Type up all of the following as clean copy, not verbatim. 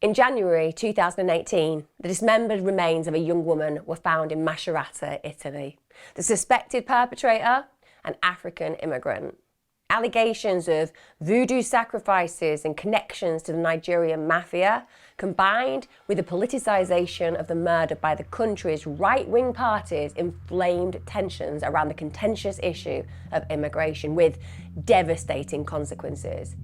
In January 2018, the dismembered remains of a young woman were found in Macerata, Italy. The suspected perpetrator, an African immigrant. Allegations of voodoo sacrifices and connections to the Nigerian mafia, combined with the politicisation of the murder by the country's right-wing parties, inflamed tensions around the contentious issue of immigration, with devastating consequences.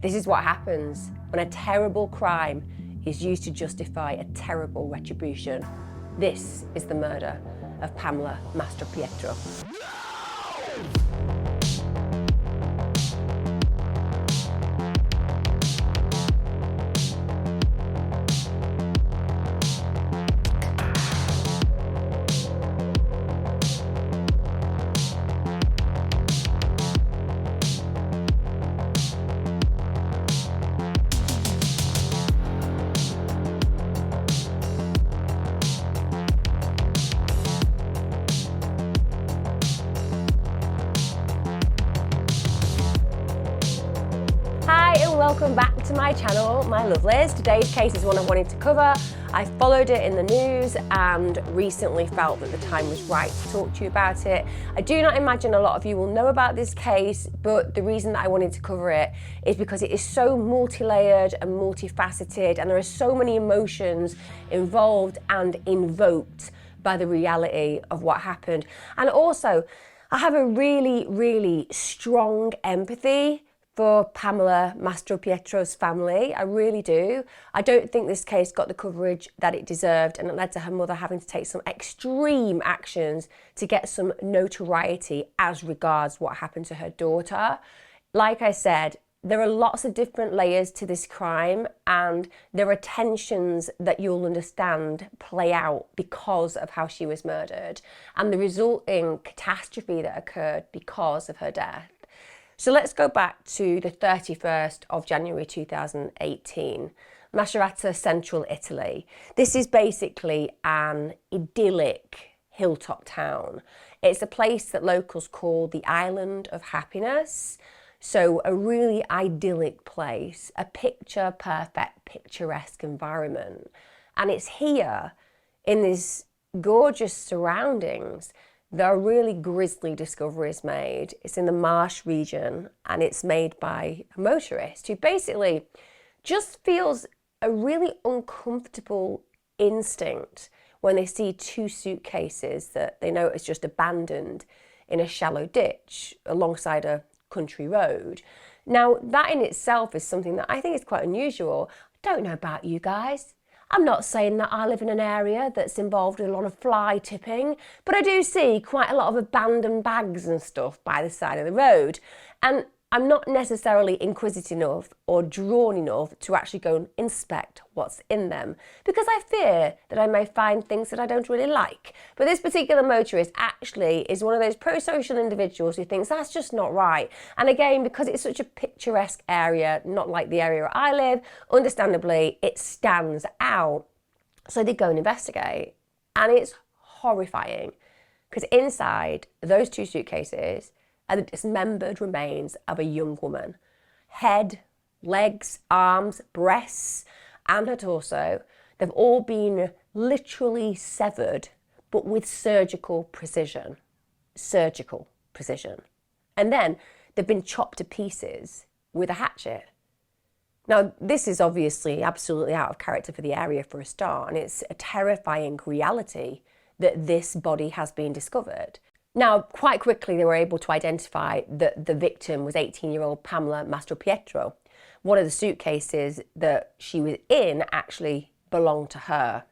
This is what happens when a terrible crime is used to justify a terrible retribution. This is the murder of Pamela Mastropietro. Welcome back to my channel, my lovelies. Today's case is one I wanted to cover. I followed it in the news and recently felt that the time was right to talk to you about it. I do not imagine a lot of you will know about this case, but the reason that I wanted to cover it is because it is so multi-layered and multifaceted, and there are so many emotions involved and invoked by the reality of what happened. And also, I have a really strong empathy for Pamela Mastropietro's family. I really do. I don't think this case got the coverage that it deserved, and it led to her mother having to take some extreme actions to get some notoriety as regards what happened to her daughter. Like I said, there are lots of different layers to this crime, and there are tensions that you'll understand play out because of how she was murdered and the resulting catastrophe that occurred because of her death. So let's go back to the 31st of January 2018, Macerata, central Italy. This is basically an idyllic hilltop town. It's a place that locals call the Island of Happiness. So a really idyllic place, a picture-perfect, picturesque environment. And it's here, in these gorgeous surroundings, there are really grisly discoveries made. It's in the marsh region, and it's made by a motorist who basically just feels a really uncomfortable instinct when they see two suitcases that they know is just abandoned in a shallow ditch alongside a country road. Now, that in itself is something that I think is quite unusual. I don't know about you guys. I'm not saying that I live in an area that's involved in a lot of fly tipping, but I do see quite a lot of abandoned bags and stuff by the side of the road. And I'm not necessarily inquisitive enough or drawn enough to actually go and inspect what's in them, because I fear that I may find things that I don't really like. But this particular motorist actually is one of those pro-social individuals who thinks that's just not right. And again, because it's such a picturesque area, not like the area where I live, understandably, it stands out. So they go and investigate, and it's horrifying, because inside those two suitcases are the dismembered remains of a young woman. Head, legs, arms, breasts, and her torso, they've all been literally severed, but with surgical precision. Surgical precision. And then they've been chopped to pieces with a hatchet. Now, this is obviously absolutely out of character for the area for a start, and it's a terrifying reality that this body has been discovered. Now, quite quickly, they were able to identify that the victim was 18-year-old Pamela Mastropietro. One of the suitcases that she was in actually belonged to her.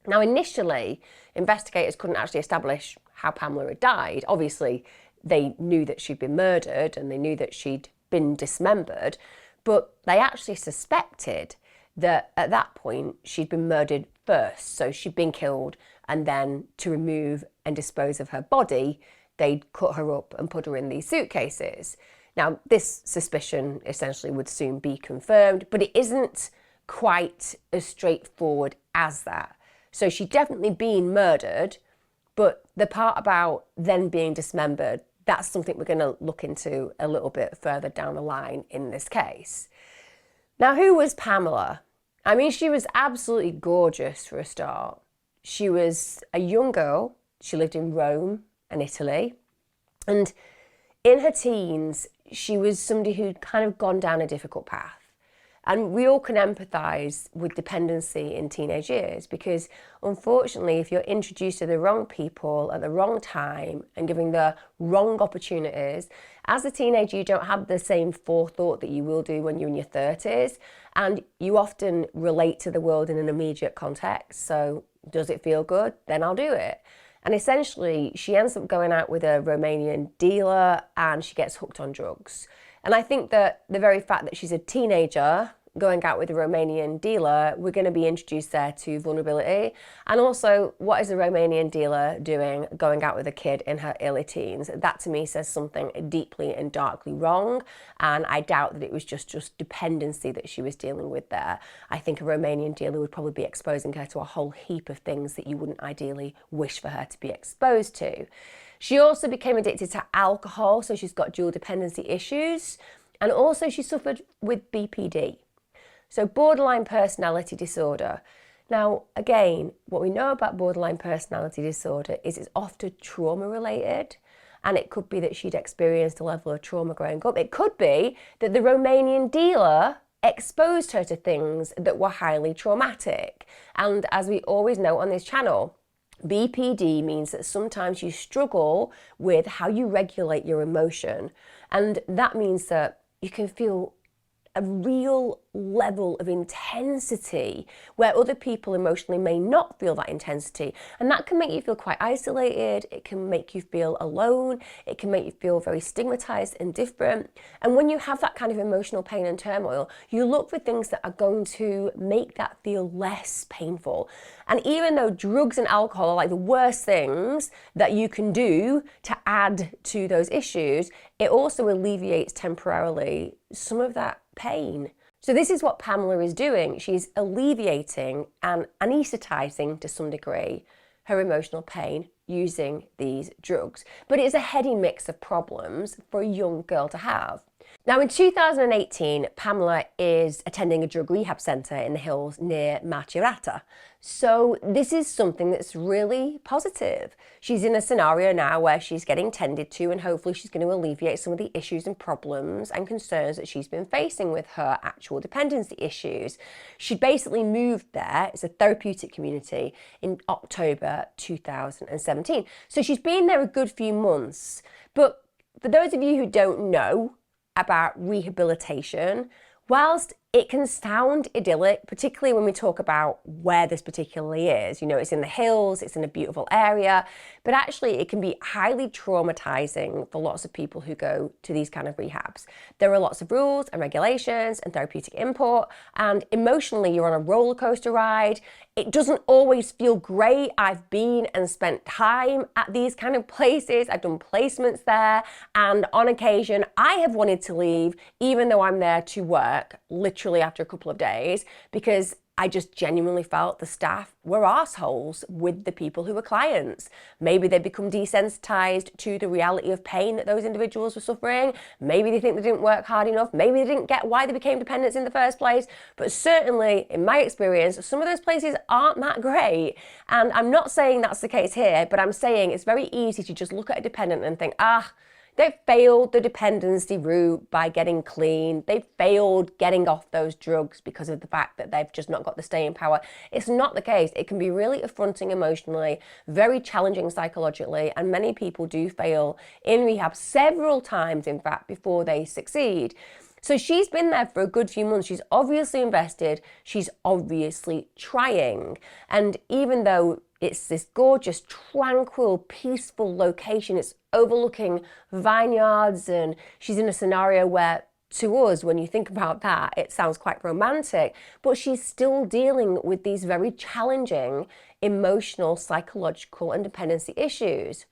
Now, initially, investigators couldn't actually establish how Pamela had died. Obviously, they knew that she'd been murdered and they knew that she'd been dismembered, but they actually suspected that at that point she'd been murdered first. So she'd been killed, and then to remove and dispose of her body, they'd cut her up and put her in these suitcases. Now, this suspicion essentially would soon be confirmed, but it isn't quite as straightforward as that. So she'd definitely been murdered, but the part about then being dismembered, that's something we're going to look into a little bit further down the line in this case. Now, who was Pamela? I mean, she was absolutely gorgeous for a start. She was a young girl. She lived in Rome and Italy. And in her teens, she was somebody who'd kind of gone down a difficult path. And we all can empathise with dependency in teenage years because, unfortunately, if you're introduced to the wrong people at the wrong time and given the wrong opportunities, as a teenager, you don't have the same forethought that you will do when you're in your 30s, and you often relate to the world in an immediate context. So, does it feel good? Then I'll do it. And essentially, she ends up going out with a Romanian dealer and she gets hooked on drugs. And I think that the very fact that she's a teenager going out with a Romanian dealer, we're going to be introduced there to vulnerability. And also, what is a Romanian dealer doing going out with a kid in her early teens? That to me says something deeply and darkly wrong. And I doubt that it was just dependency that she was dealing with there. I think a Romanian dealer would probably be exposing her to a whole heap of things that you wouldn't ideally wish for her to be exposed to. She also became addicted to alcohol, so she's got dual dependency issues. And also she suffered with BPD. So borderline personality disorder. Now, again, what we know about borderline personality disorder is it's often trauma related. And it could be that she'd experienced a level of trauma growing up. It could be that the Romanian dealer exposed her to things that were highly traumatic. And as we always know on this channel, BPD means that sometimes you struggle with how you regulate your emotion. And that means that you can feel a real level of intensity where other people emotionally may not feel that intensity. And that can make you feel quite isolated. It can make you feel alone. It can make you feel very stigmatized and different. And when you have that kind of emotional pain and turmoil, you look for things that are going to make that feel less painful. And even though drugs and alcohol are like the worst things that you can do to add to those issues, it also alleviates temporarily some of that pain. So this is what Pamela is doing. She's alleviating and anaesthetizing to some degree her emotional pain using these drugs. But it's a heady mix of problems for a young girl to have. Now in 2018, Pamela is attending a drug rehab centre in the hills near Macerata. So this is something that's really positive. She's in a scenario now where she's getting tended to and hopefully she's going to alleviate some of the issues and problems and concerns that she's been facing with her actual dependency issues. She basically moved there, it's a therapeutic community, in October 2017. So she's been there a good few months. But for those of you who don't know about rehabilitation, whilst it can sound idyllic, particularly when we talk about where this particularly is. You know, it's in the hills, it's in a beautiful area, but actually it can be highly traumatizing for lots of people who go to these kind of rehabs. There are lots of rules and regulations and therapeutic input, and emotionally you're on a roller coaster ride. It doesn't always feel great. I've been and spent time at these kind of places. I've done placements there, and on occasion I have wanted to leave even though I'm there to work, literally after a couple of days, because I just genuinely felt the staff were arseholes with the people who were clients. Maybe they become desensitized to the reality of pain that those individuals were suffering. Maybe they think they didn't work hard enough. Maybe they didn't get why they became dependents in the first place. But certainly, in my experience, some of those places aren't that great. And I'm not saying that's the case here, but I'm saying it's very easy to just look at a dependent and think, they've failed the dependency route by getting clean. They've failed getting off those drugs because of the fact that they've just not got the staying power. It's not the case. It can be really affronting emotionally, very challenging psychologically, and many people do fail in rehab several times, in fact, before they succeed. So she's been there for a good few months. She's obviously invested. She's obviously trying. And even though it's this gorgeous, tranquil, peaceful location, it's overlooking vineyards, and she's in a scenario where, to us, when you think about that, it sounds quite romantic, but she's still dealing with these very challenging emotional, psychological, and dependency issues.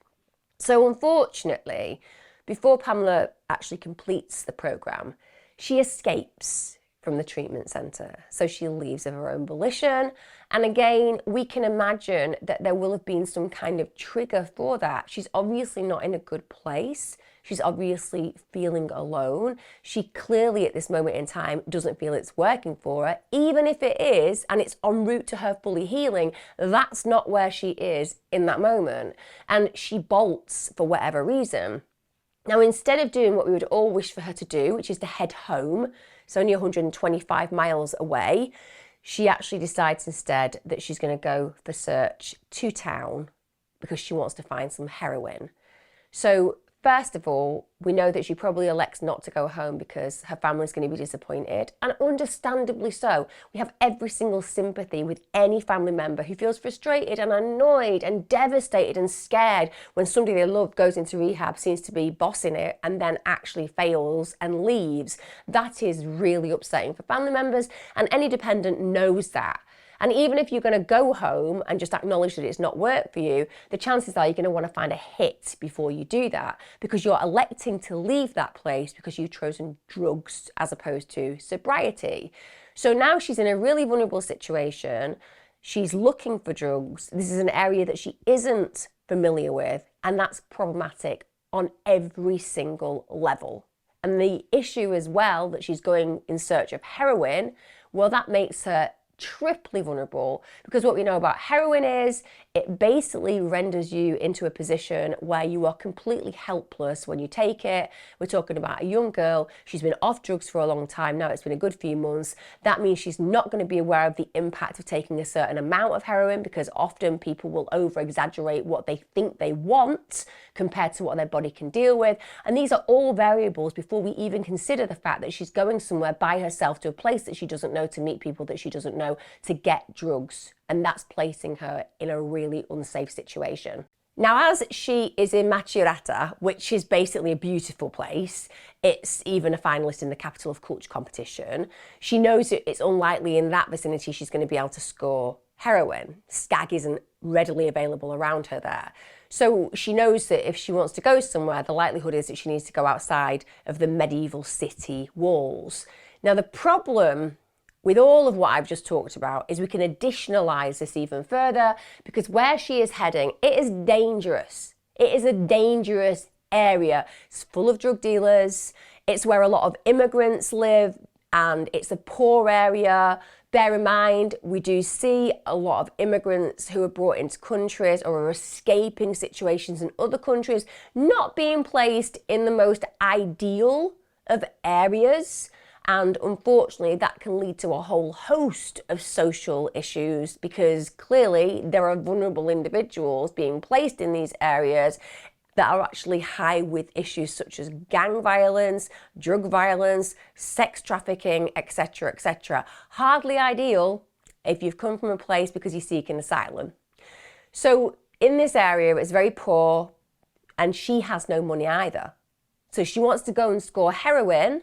So unfortunately, before Pamela actually completes the program, she escapes from the treatment centre. So she leaves of her own volition. And again, we can imagine that there will have been some kind of trigger for that. She's obviously not in a good place. She's obviously feeling alone. She clearly at this moment in time doesn't feel it's working for her. Even if it is, and it's en route to her fully healing, that's not where she is in that moment. And she bolts for whatever reason. Now, instead of doing what we would all wish for her to do, which is to head home, it's only 125 miles away, she actually decides instead that she's going to go for search to town because she wants to find some heroin. So first of all, we know that she probably elects not to go home because her family's going to be disappointed, and understandably so. We have every single sympathy with any family member who feels frustrated and annoyed and devastated and scared when somebody they love goes into rehab, seems to be bossing it, and then actually fails and leaves. That is really upsetting for family members, and any dependent knows that. And even if you're going to go home and just acknowledge that it's not worked for you, the chances are you're going to want to find a hit before you do that, because you're electing to leave that place because you've chosen drugs as opposed to sobriety. So now she's in a really vulnerable situation. She's looking for drugs. This is an area that she isn't familiar with, and that's problematic on every single level. And the issue as well that she's going in search of heroin, well, that makes her triply vulnerable, because what we know about heroin is it basically renders you into a position where you are completely helpless when you take it. We're talking about a young girl. She's been off drugs for a long time now. It's been a good few months. That means she's not going to be aware of the impact of taking a certain amount of heroin, because often people will over-exaggerate what they think they want compared to what their body can deal with. And these are all variables before we even consider the fact that she's going somewhere by herself to a place that she doesn't know, to meet people that she doesn't know, to get drugs. And that's placing her in a really unsafe situation. Now, as she is in Macerata, which is basically a beautiful place, it's even a finalist in the Capital of Culture competition, she knows that it's unlikely in that vicinity she's going to be able to score heroin. Skag isn't readily available around her there. So she knows that if she wants to go somewhere, the likelihood is that she needs to go outside of the medieval city walls. Now, the problem with all of what I've just talked about is we can additionalize this even further, because where she is heading, it is dangerous. It is a dangerous area. It's full of drug dealers. It's where a lot of immigrants live, and it's a poor area. Bear in mind, we do see a lot of immigrants who are brought into countries or are escaping situations in other countries, not being placed in the most ideal of areas. And unfortunately, that can lead to a whole host of social issues, because clearly there are vulnerable individuals being placed in these areas that are actually high with issues such as gang violence, drug violence, sex trafficking, etc., etc. Hardly ideal if you've come from a place because you're seeking asylum. So in this area, it's very poor, and she has no money either. So she wants to go and score heroin,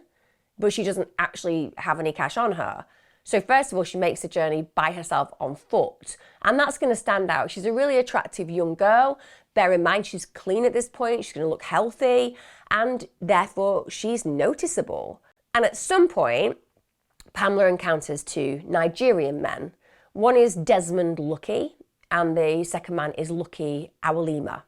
but she doesn't actually have any cash on her. So first of all, she makes the journey by herself on foot, and that's going to stand out. She's a really attractive young girl. Bear in mind, she's clean at this point. She's going to look healthy, and therefore she's noticeable. And at some point, Pamela encounters two Nigerian men. One is Desmond Lucky, and the second man is Lucky Awalima.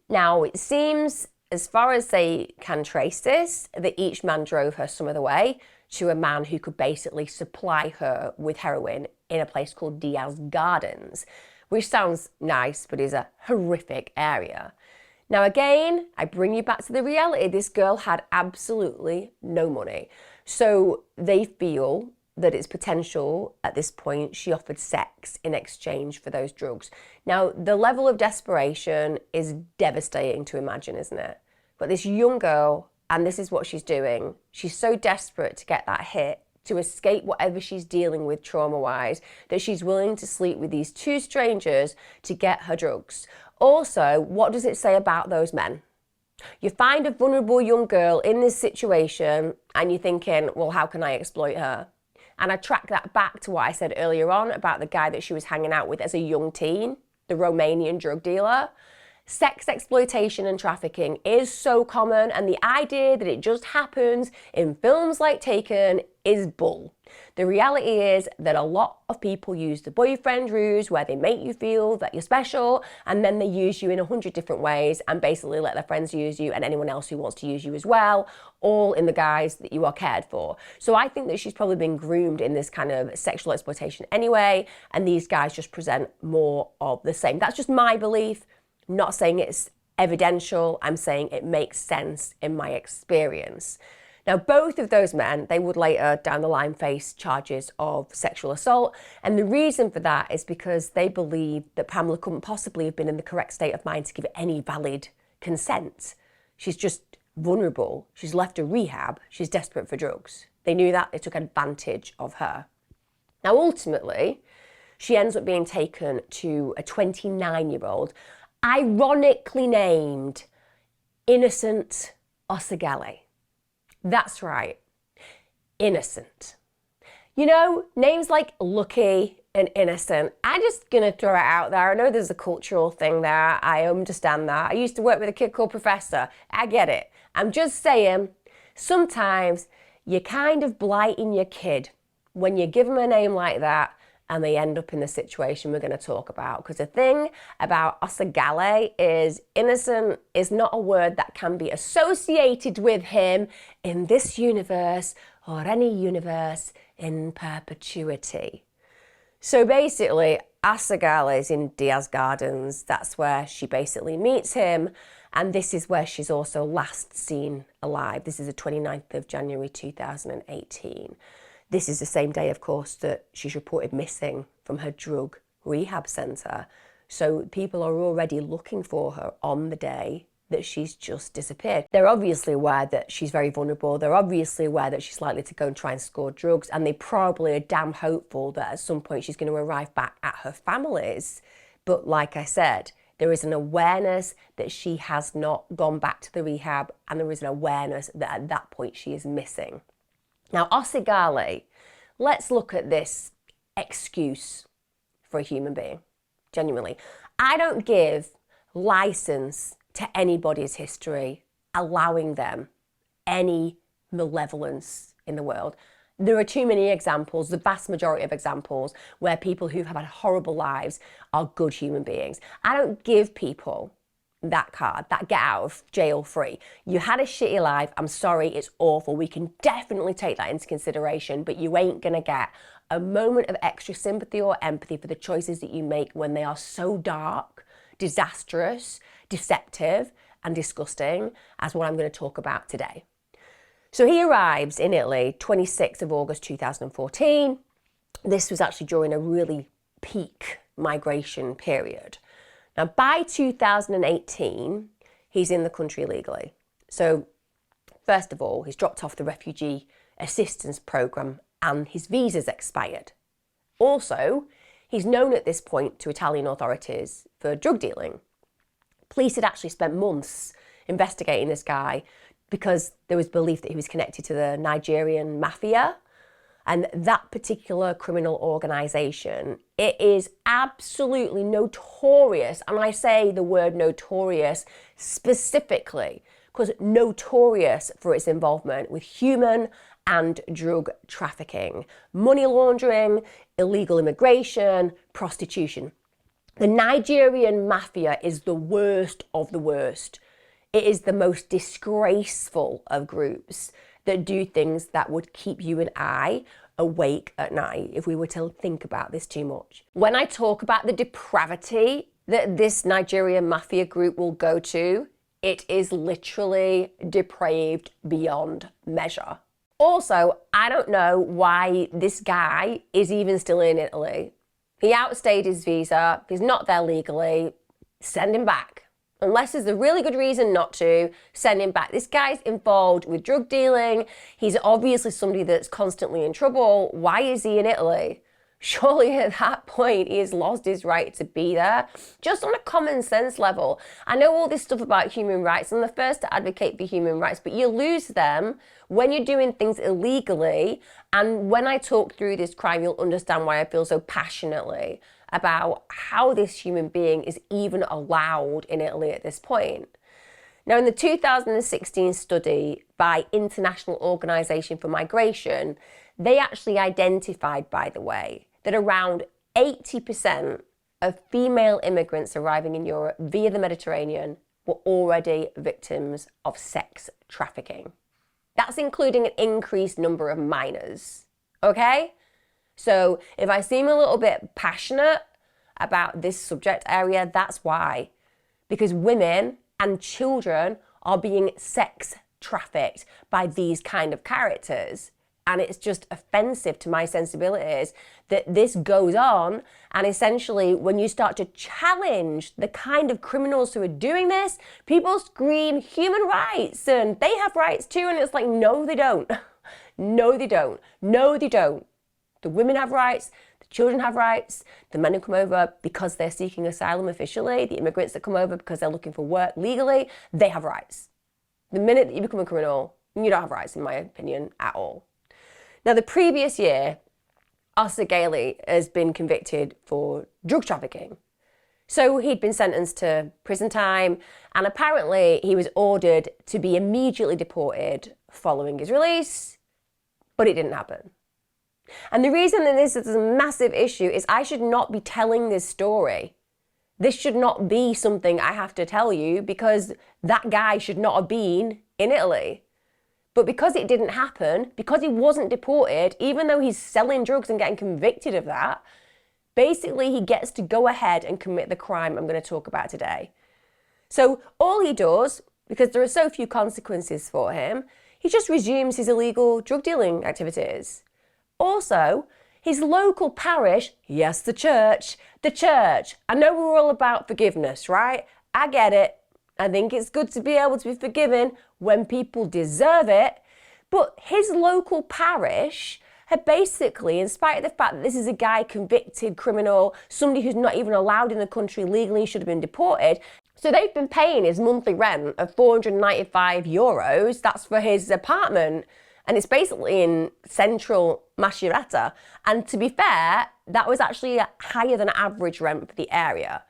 Now, it seems, as far as they can trace this, that each man drove her some of the way to a man who could basically supply her with heroin in a place called Diaz Gardens, which sounds nice, but is a horrific area. Now again, I bring you back to the reality. This girl had absolutely no money. So they feel that it's potential at this point she offered sex in exchange for those drugs. Now, the level of desperation is devastating to imagine, isn't it? But this young girl, and this is what she's doing, she's so desperate to get that hit, to escape whatever she's dealing with trauma-wise, that she's willing to sleep with these two strangers to get her drugs. Also, what does it say about those men? You find a vulnerable young girl in this situation, and you're thinking, well, how can I exploit her? And I track that back to what I said earlier on about the guy that she was hanging out with as a young teen, the Romanian drug dealer. Sex exploitation and trafficking is so common, and the idea that it just happens in films like Taken is bull. The reality is that a lot of people use the boyfriend ruse where they make you feel that you're special, and then they use you in 100 different ways and basically let their friends use you and anyone else who wants to use you as well, all in the guise that you are cared for. So I think that she's probably been groomed in this kind of sexual exploitation anyway, and these guys just present more of the same. That's just my belief. I'm not saying it's evidential, I'm saying it makes sense in my experience. Now, both of those men, they would later down the line face charges of sexual assault. And the reason for that is because they believe that Pamela couldn't possibly have been in the correct state of mind to give any valid consent. She's just vulnerable. She's left a rehab. She's desperate for drugs. They knew that. They took advantage of her. Now, ultimately, she ends up being taken to a 29-year-old, ironically named Innocent Oseghale. That's right, innocent. You know, names like Lucky and Innocent, I'm just gonna throw it out there. I know there's a cultural thing there, I understand that. I used to work with a kid called Professor, I get it. I'm just saying, sometimes you're kind of blighting your kid when you give them a name like that and they end up in the situation we're going to talk about. Because the thing about Oseghale is innocent is not a word that can be associated with him in this universe or any universe in perpetuity. So basically, Oseghale is in Diaz Gardens. That's where she basically meets him. And this is where she's also last seen alive. This is the 29th of January 2018. This is the same day, of course, that she's reported missing from her drug rehab centre. So people are already looking for her on the day that she's just disappeared. They're obviously aware that she's very vulnerable. They're obviously aware that she's likely to go and try and score drugs. And they probably are damn hopeful that at some point she's going to arrive back at her family's. But like I said, there is an awareness that she has not gone back to the rehab, and there is an awareness that at that point she is missing. Now, Oseghale, let's look at this excuse for a human being, genuinely. I don't give license to anybody's history, allowing them any malevolence in the world. There are too many examples, the vast majority of examples, where people who have had horrible lives are good human beings. I don't give people that card, that get out of jail free. You had a shitty life, I'm sorry, it's awful. We can definitely take that into consideration, but you ain't gonna get a moment of extra sympathy or empathy for the choices that you make when they are so dark, disastrous, deceptive, and disgusting as what I'm gonna talk about today. So he arrives in Italy, 26th of August 2014. This was actually during a really peak migration period. Now, by 2018, he's in the country illegally. So, first of all, he's dropped off the refugee assistance programme and his visa's expired. Also, he's known at this point to Italian authorities for drug dealing. Police had actually spent months investigating this guy because there was belief that he was connected to the Nigerian mafia. And that particular criminal organisation, it is absolutely notorious, and I say the word notorious specifically, because notorious for its involvement with human and drug trafficking, money laundering, illegal immigration, prostitution. The Nigerian mafia is the worst of the worst. It is the most disgraceful of groups that do things that would keep you and I awake at night if we were to think about this too much. When I talk about the depravity that this Nigerian mafia group will go to, it is literally depraved beyond measure. Also, I don't know why this guy is even still in Italy. He outstayed his visa, he's not there legally, send him back. Unless there's a really good reason not to, send him back. This guy's involved with drug dealing. He's obviously somebody that's constantly in trouble. Why is he in Italy? Surely at that point he has lost his right to be there. Just on a common sense level. I know all this stuff about human rights. I'm the first to advocate for human rights, but you lose them when you're doing things illegally. And when I talk through this crime, you'll understand why I feel so passionately about how this human being is even allowed in Italy at this point. Now, in the 2016 study by International Organization for Migration, They actually identified, by the way, that around 80% of female immigrants arriving in Europe via the Mediterranean were already victims of sex trafficking. That's including an increased number of minors, okay? So if I seem a little bit passionate about this subject area, that's why. Because women and children are being sex trafficked by these kind of characters. And it's just offensive to my sensibilities that this goes on. And essentially, when you start to challenge the kind of criminals who are doing this, people scream human rights and they have rights too. And it's like, no, they don't. No, they don't. No, they don't. The women have rights. The children have rights. The men who come over because they're seeking asylum officially, the immigrants that come over because they're looking for work legally, they have rights. The minute that you become a criminal, you don't have rights, in my opinion, at all. Now, the previous year, Oseghale has been convicted for drug trafficking. So he'd been sentenced to prison time, and apparently he was ordered to be immediately deported following his release, but it didn't happen. And the reason that this is a massive issue is I should not be telling this story. This should not be something I have to tell you because that guy should not have been in Italy. But because it didn't happen, because he wasn't deported, even though he's selling drugs and getting convicted of that, basically he gets to go ahead and commit the crime I'm going to talk about today. So all he does, because there are so few consequences for him, he just resumes his illegal drug dealing activities. Also, his local parish, yes, the church. I know we're all about forgiveness, right? I get it. I think it's good to be able to be forgiven when people deserve it. But his local parish had basically, in spite of the fact that this is a guy, convicted criminal, somebody who's not even allowed in the country legally, should have been deported. So they've been paying his monthly rent of €495. That's for his apartment. And it's basically in central Macerata. And to be fair, that was actually higher than average rent for the area.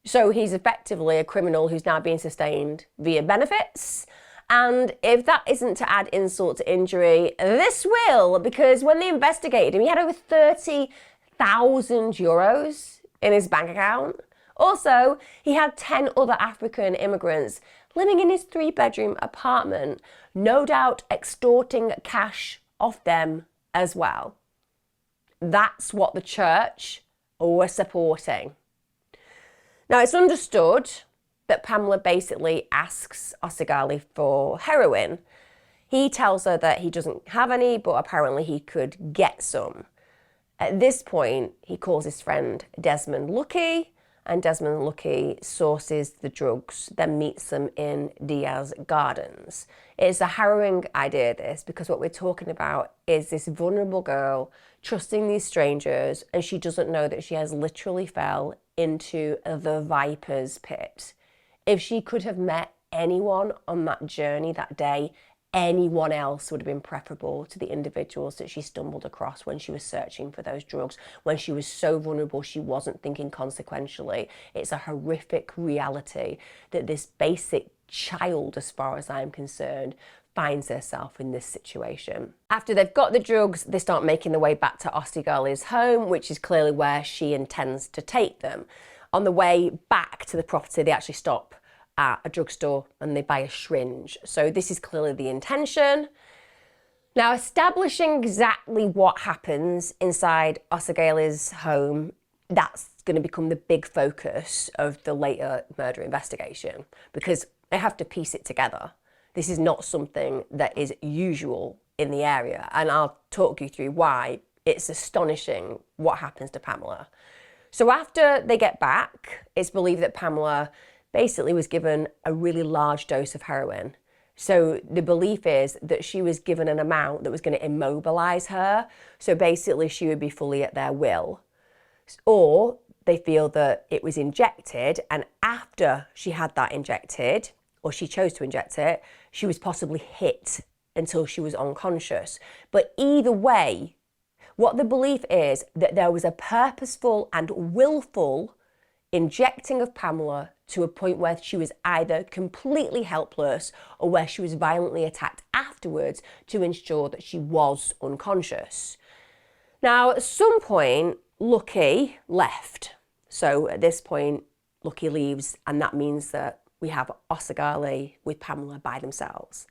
So he's effectively a criminal who's now being sustained via benefits. And if that isn't to add insult to injury, this will, because when they investigated him, he had over €30,000 in his bank account. Also, he had 10 other African immigrants living in his 3-bedroom apartment, no doubt extorting cash off them as well. That's what the church were supporting. Now, it's understood that Pamela basically asks Oseghale for heroin. He tells her that he doesn't have any, but apparently he could get some. At this point, he calls his friend Desmond Lucky, and Desmond Lucky sources the drugs, then meets them in Diaz Gardens. It's a harrowing idea, this, because what we're talking about is this vulnerable girl trusting these strangers, and she doesn't know that she has literally fell into the viper's pit. If she could have met anyone on that journey that day, anyone else would have been preferable to the individuals that she stumbled across when she was searching for those drugs, when she was so vulnerable she wasn't thinking consequentially. It's a horrific reality that this basic child, as far as I'm concerned, finds herself in this situation. After they've got the drugs, they start making their way back to Oseghale's home, which is clearly where she intends to take them. On the way back to the property, they actually stop at a drugstore and they buy a syringe. So this is clearly the intention. Now, establishing exactly what happens inside Oseghale's home, that's going to become the big focus of the later murder investigation, because they have to piece it together. This is not something that is usual in the area, and I'll talk you through why it's astonishing what happens to Pamela. So after they get back, it's believed that Pamela basically was given a really large dose of heroin. So the belief is that she was given an amount that was going to immobilize her. So basically she would be fully at their will. Or they feel that it was injected, and after she had that injected, or she chose to inject it, she was possibly hit until she was unconscious. But either way, what the belief is that there was a purposeful and willful injecting of Pamela to a point where she was either completely helpless or where she was violently attacked afterwards to ensure that she was unconscious. Now, at some point, Lucky left. So at this point, Lucky leaves, and that means that we have Oseghale with Pamela by themselves.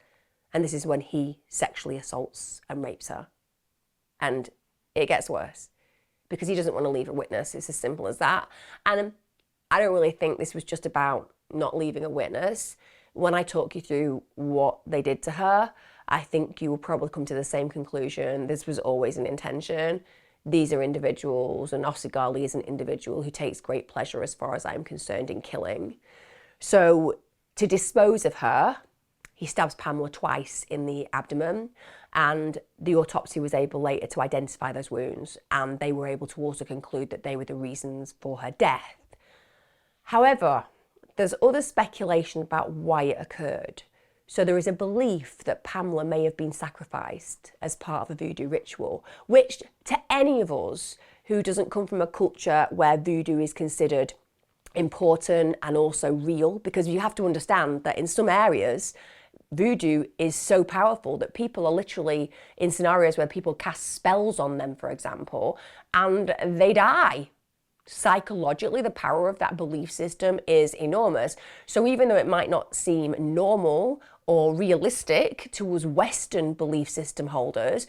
And this is when he sexually assaults and rapes her. And it gets worse because he doesn't want to leave a witness. It's as simple as that. And I don't really think this was just about not leaving a witness. When I talk you through what they did to her, I think you will probably come to the same conclusion. This was always an intention. These are individuals, and Oseghale is an individual who takes great pleasure, as far as I'm concerned, in killing. So to dispose of her, he stabs Pamela twice in the abdomen, and the autopsy was able later to identify those wounds, and they were able to also conclude that they were the reasons for her death. However, there's other speculation about why it occurred. So there is a belief that Pamela may have been sacrificed as part of a voodoo ritual, which to any of us who doesn't come from a culture where voodoo is considered important and also real, because you have to understand that in some areas, voodoo is so powerful that people are literally in scenarios where people cast spells on them, for example, and they die. Psychologically, the power of that belief system is enormous. So even though it might not seem normal or realistic to us Western belief system holders,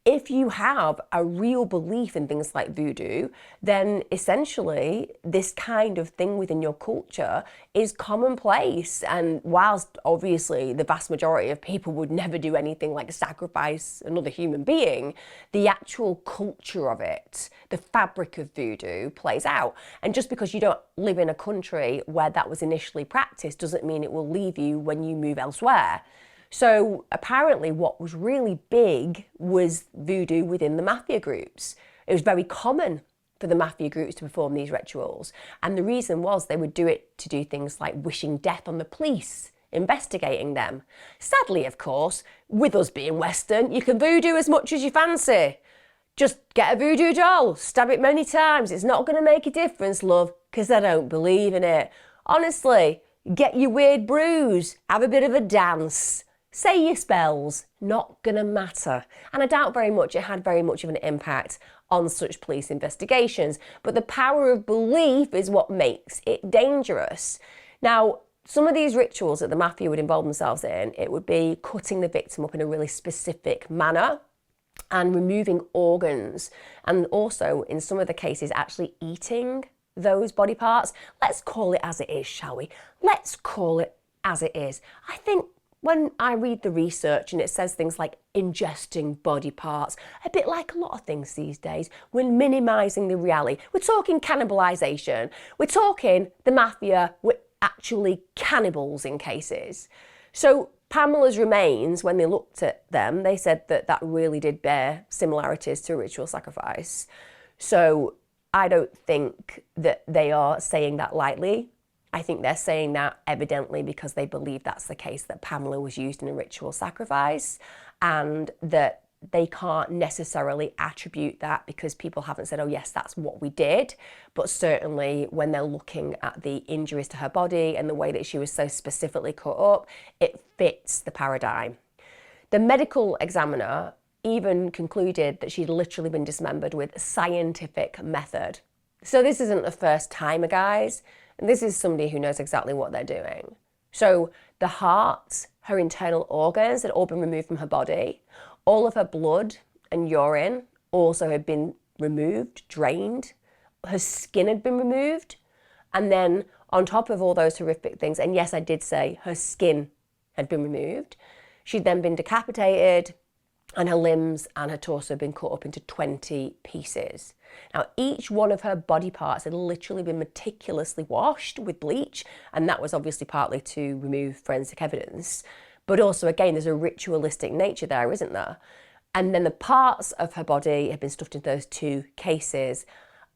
if you have a real belief in things like voodoo, then essentially this kind of thing within your culture is commonplace. And whilst obviously the vast majority of people would never do anything like sacrifice another human being, the actual culture of it, the fabric of voodoo plays out. And just because you don't live in a country where that was initially practiced doesn't mean it will leave you when you move elsewhere. So apparently what was really big was voodoo within the mafia groups. It was very common for the mafia groups to perform these rituals. And the reason was they would do it to do things like wishing death on the police, investigating them. Sadly, of course, with us being Western, you can voodoo as much as you fancy. Just get a voodoo doll, stab it many times. It's not going to make a difference, love, because I don't believe in it. Honestly, get your weird brews, have a bit of a dance. Say your spells, not gonna matter. And I doubt very much it had very much of an impact on such police investigations, but the power of belief is what makes it dangerous. Now, some of these rituals that the mafia would involve themselves in, it would be cutting the victim up in a really specific manner and removing organs, and also in some of the cases actually eating those body parts. Let's call it as it is, shall we? Let's call it as it is. I think when I read the research and it says things like ingesting body parts, a bit like a lot of things these days, we're minimising the reality. We're talking cannibalisation. We're talking the mafia were actually cannibals in cases. So Pamela's remains, when they looked at them, they said that that really did bear similarities to a ritual sacrifice. So I don't think that they are saying that lightly. I think they're saying that evidently because they believe that's the case, that Pamela was used in a ritual sacrifice, and that they can't necessarily attribute that because people haven't said, oh yes, that's what we did. But certainly when they're looking at the injuries to her body and the way that she was so specifically cut up, it fits the paradigm. The medical examiner even concluded that she'd literally been dismembered with scientific method. So this isn't the first time, guys. This is somebody who knows exactly what they're doing. So the heart, her internal organs had all been removed from her body. All of her blood and urine also had been removed, drained. Her skin had been removed. And then on top of all those horrific things, and yes, I did say her skin had been removed, she'd then been decapitated, and her limbs and her torso had been cut up into 20 pieces. Now, each one of her body parts had literally been meticulously washed with bleach, and that was obviously partly to remove forensic evidence. But also, again, there's a ritualistic nature there, isn't there? And then the parts of her body had been stuffed into those two cases,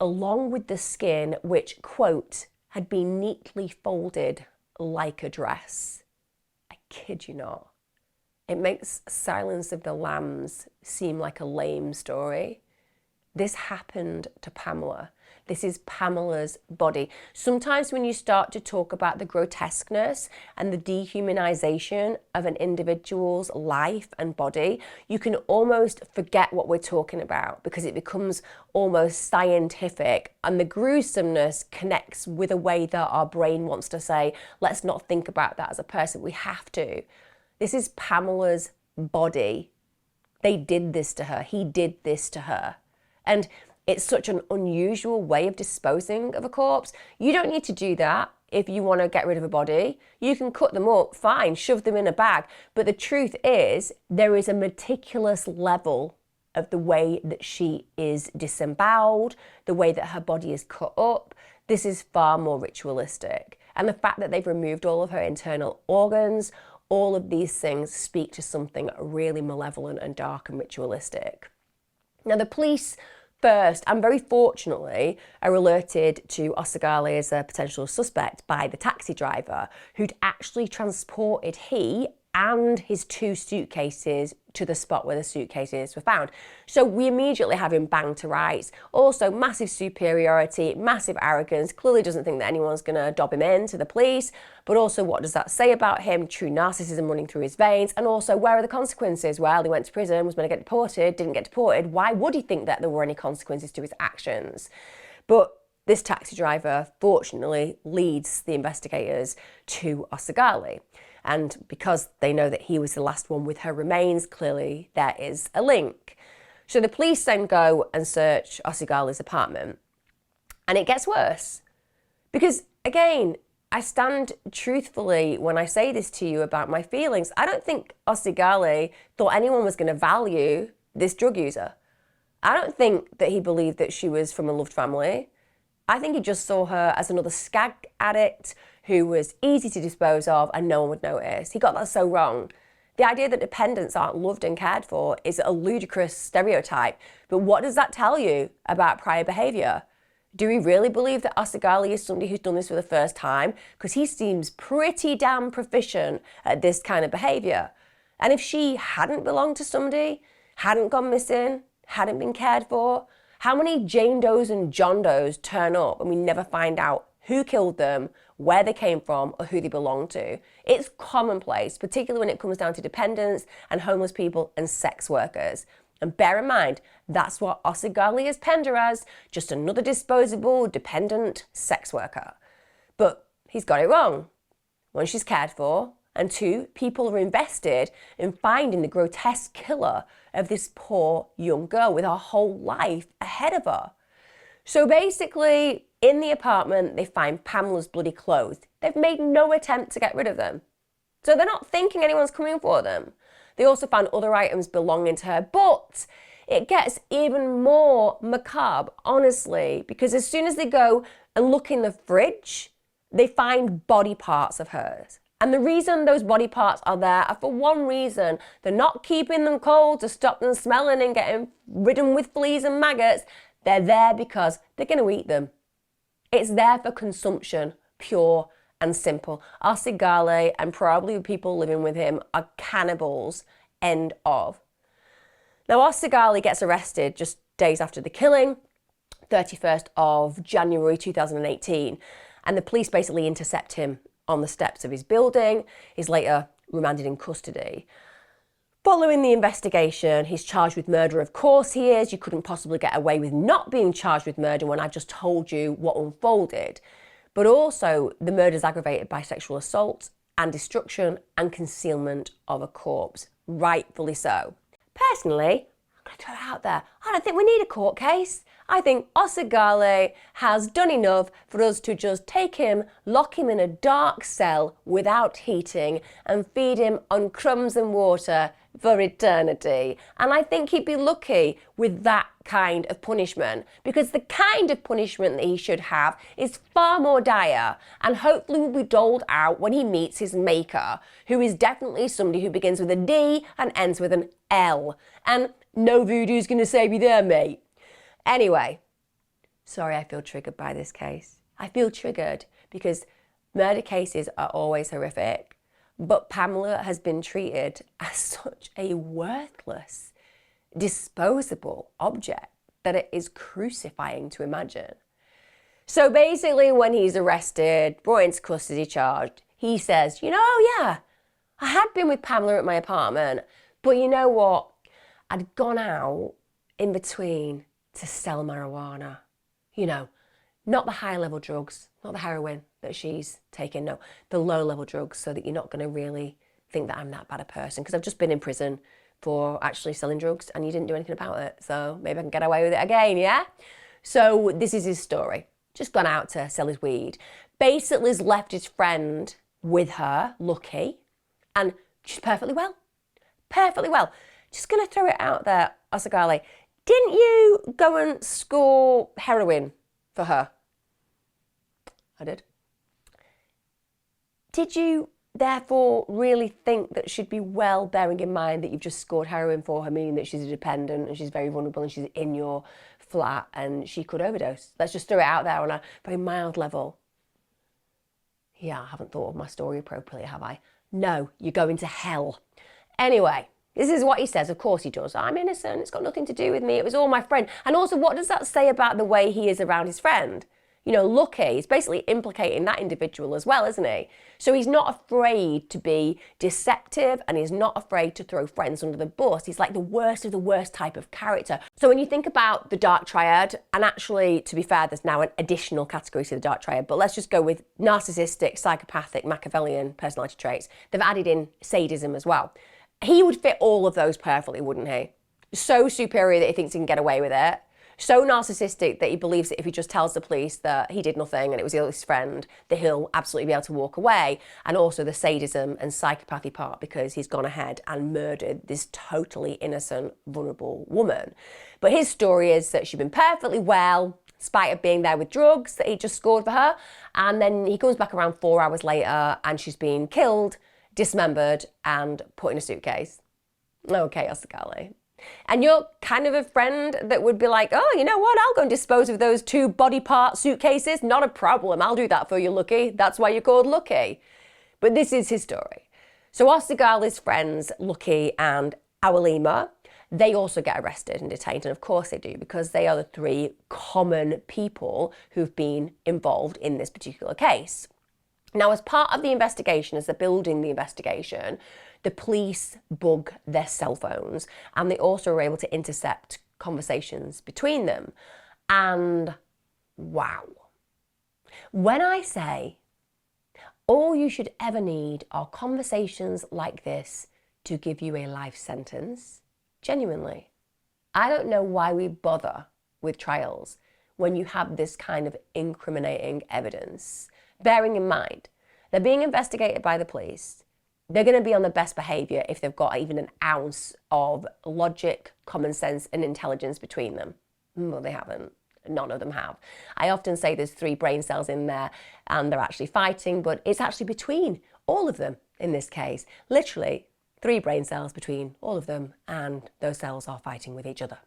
along with the skin, which, quote, had been neatly folded like a dress. I kid you not. It makes Silence of the Lambs seem like a lame story. This happened to Pamela. This is Pamela's body. Sometimes when you start to talk about the grotesqueness and the dehumanization of an individual's life and body, you can almost forget what we're talking about because it becomes almost scientific, and the gruesomeness connects with a way that our brain wants to say, let's not think about that as a person. We have to. This is Pamela's body. They did this to her. He did this to her. And it's such an unusual way of disposing of a corpse. You don't need to do that if you want to get rid of a body. You can cut them up, fine, shove them in a bag. But the truth is, there is a meticulous level of the way that she is disemboweled, the way that her body is cut up. This is far more ritualistic. And the fact that they've removed all of her internal organs, all of these things speak to something really malevolent and dark and ritualistic. Now, the police first, and very fortunately, are alerted to Oseghale as a potential suspect by the taxi driver who'd actually transported he and his 2 suitcases to the spot where the suitcases were found. So we immediately have him banged to rights. Also, massive superiority, massive arrogance, clearly doesn't think that anyone's gonna dob him in to the police, but also what does that say about him? True narcissism running through his veins, and also where are the consequences? Well, he went to prison, was gonna get deported, didn't get deported. Why would he think that there were any consequences to his actions? But this taxi driver, fortunately, leads the investigators to Oseghale. And because they know that he was the last one with her remains, clearly there is a link. So the police then go and search Oseghale's apartment. And it gets worse. Because, again, I stand truthfully when I say this to you about my feelings. I don't think Oseghale thought anyone was going to value this drug user. I don't think that he believed that she was from a loved family. I think he just saw her as another skag addict who was easy to dispose of and no one would notice. He got that so wrong. The idea that dependents aren't loved and cared for is a ludicrous stereotype. But what does that tell you about prior behaviour? Do we really believe that Oseghale is somebody who's done this for the first time? Because he seems pretty damn proficient at this kind of behaviour. And if she hadn't belonged to somebody, hadn't gone missing, hadn't been cared for, how many Jane Does and John Does turn up and we never find out who killed them, where they came from, or who they belong to? It's commonplace, particularly when it comes down to dependents and homeless people and sex workers. And bear in mind, that's what Oseghale has penned her as, just another disposable, dependent sex worker. But he's got it wrong. 1, she's cared for, and 2, people are invested in finding the grotesque killer of this poor young girl with her whole life ahead of her. So basically, in the apartment, they find Pamela's bloody clothes. They've made no attempt to get rid of them. So they're not thinking anyone's coming for them. They also found other items belonging to her, but it gets even more macabre, honestly, because as soon as they go and look in the fridge, they find body parts of hers. And the reason those body parts are there are for one reason. They're not keeping them cold to stop them smelling and getting ridden with fleas and maggots. They're there because they're going to eat them. It's there for consumption, pure and simple. Oseghale and probably the people living with him are cannibals, end of. Now, Oseghale gets arrested just days after the killing, 31st of January 2018, and the police basically intercept him on the steps of his building. He's later remanded in custody. Following the investigation, he's charged with murder. Of course he is. You couldn't possibly get away with not being charged with murder when I just told you what unfolded. But also, the murder is aggravated by sexual assault and destruction and concealment of a corpse. Rightfully so. Personally, I'm going to throw it out there. I don't think we need a court case. I think Oseghale has done enough for us to just take him, lock him in a dark cell without heating, and feed him on crumbs and water for eternity. And I think he'd be lucky with that kind of punishment, because the kind of punishment that he should have is far more dire and hopefully will be doled out when he meets his maker, who is definitely somebody who begins with a D and ends with an L. And no voodoo's gonna save you there, mate. Anyway, sorry I feel triggered by this case. I feel triggered because murder cases are always horrific, but Pamela has been treated as such a worthless, disposable object that it is crucifying to imagine. So basically when he's arrested, brought into custody, charged, he says, you know, yeah, I had been with Pamela at my apartment, but you know what? I'd gone out in between to sell marijuana. You know, not the high-level drugs, not the heroin that she's taking, no, the low-level drugs, so that you're not going to really think that I'm that bad a person, because I've just been in prison for actually selling drugs and you didn't do anything about it, so maybe I can get away with it again, yeah? So this is his story. Just gone out to sell his weed. Basically has left his friend with her, Lucky, and she's perfectly well. Perfectly well. Just going to throw it out there, Oseghale. Didn't you go and score heroin for her? I did. Did you therefore really think that she'd be well, bearing in mind that you've just scored heroin for her, meaning that she's a dependent and she's very vulnerable and she's in your flat and she could overdose? Let's just throw it out there on a very mild level. Yeah, I haven't thought of my story appropriately, have I? No, you're going to hell. Anyway, this is what he says. Of course he does. I'm innocent. It's got nothing to do with me. It was all my friend. And also, what does that say about the way he is around his friend? You know, Lucky is basically implicating that individual as well, isn't he? So he's not afraid to be deceptive and he's not afraid to throw friends under the bus. He's like the worst of the worst type of character. So when you think about the dark triad, and actually, to be fair, there's now an additional category to the dark triad, but let's just go with narcissistic, psychopathic, Machiavellian personality traits. They've added in sadism as well. He would fit all of those perfectly, wouldn't he? So superior that he thinks he can get away with it. So narcissistic that he believes that if he just tells the police that he did nothing and it was his friend, that he'll absolutely be able to walk away. And also the sadism and psychopathy part, because he's gone ahead and murdered this totally innocent, vulnerable woman. But his story is that she'd been perfectly well, in spite of being there with drugs that he just scored for her. And then he comes back around 4 hours later and she's been killed, dismembered and put in a suitcase. Okay, Oseghale. And you're kind of a friend that would be like, oh, you know what, I'll go and dispose of those 2 body part suitcases. Not a problem, I'll do that for you, Lucky. That's why you're called Lucky. But this is his story. So Oseghale's friends, Lucky and Awalima, they also get arrested and detained. And of course they do, because they are the 3 common people who've been involved in this particular case. Now, as part of the investigation, as they're building the investigation, the police bug their cell phones and they also are able to intercept conversations between them. And wow. When I say all you should ever need are conversations like this to give you a life sentence, genuinely, I don't know why we bother with trials when you have this kind of incriminating evidence. Bearing in mind, they're being investigated by the police. They're going to be on the best behaviour if they've got even an ounce of logic, common sense and intelligence between them. Well, they haven't. None of them have. I often say there's 3 brain cells in there and they're actually fighting, but it's actually between all of them in this case. Literally 3 brain cells between all of them, and those cells are fighting with each other.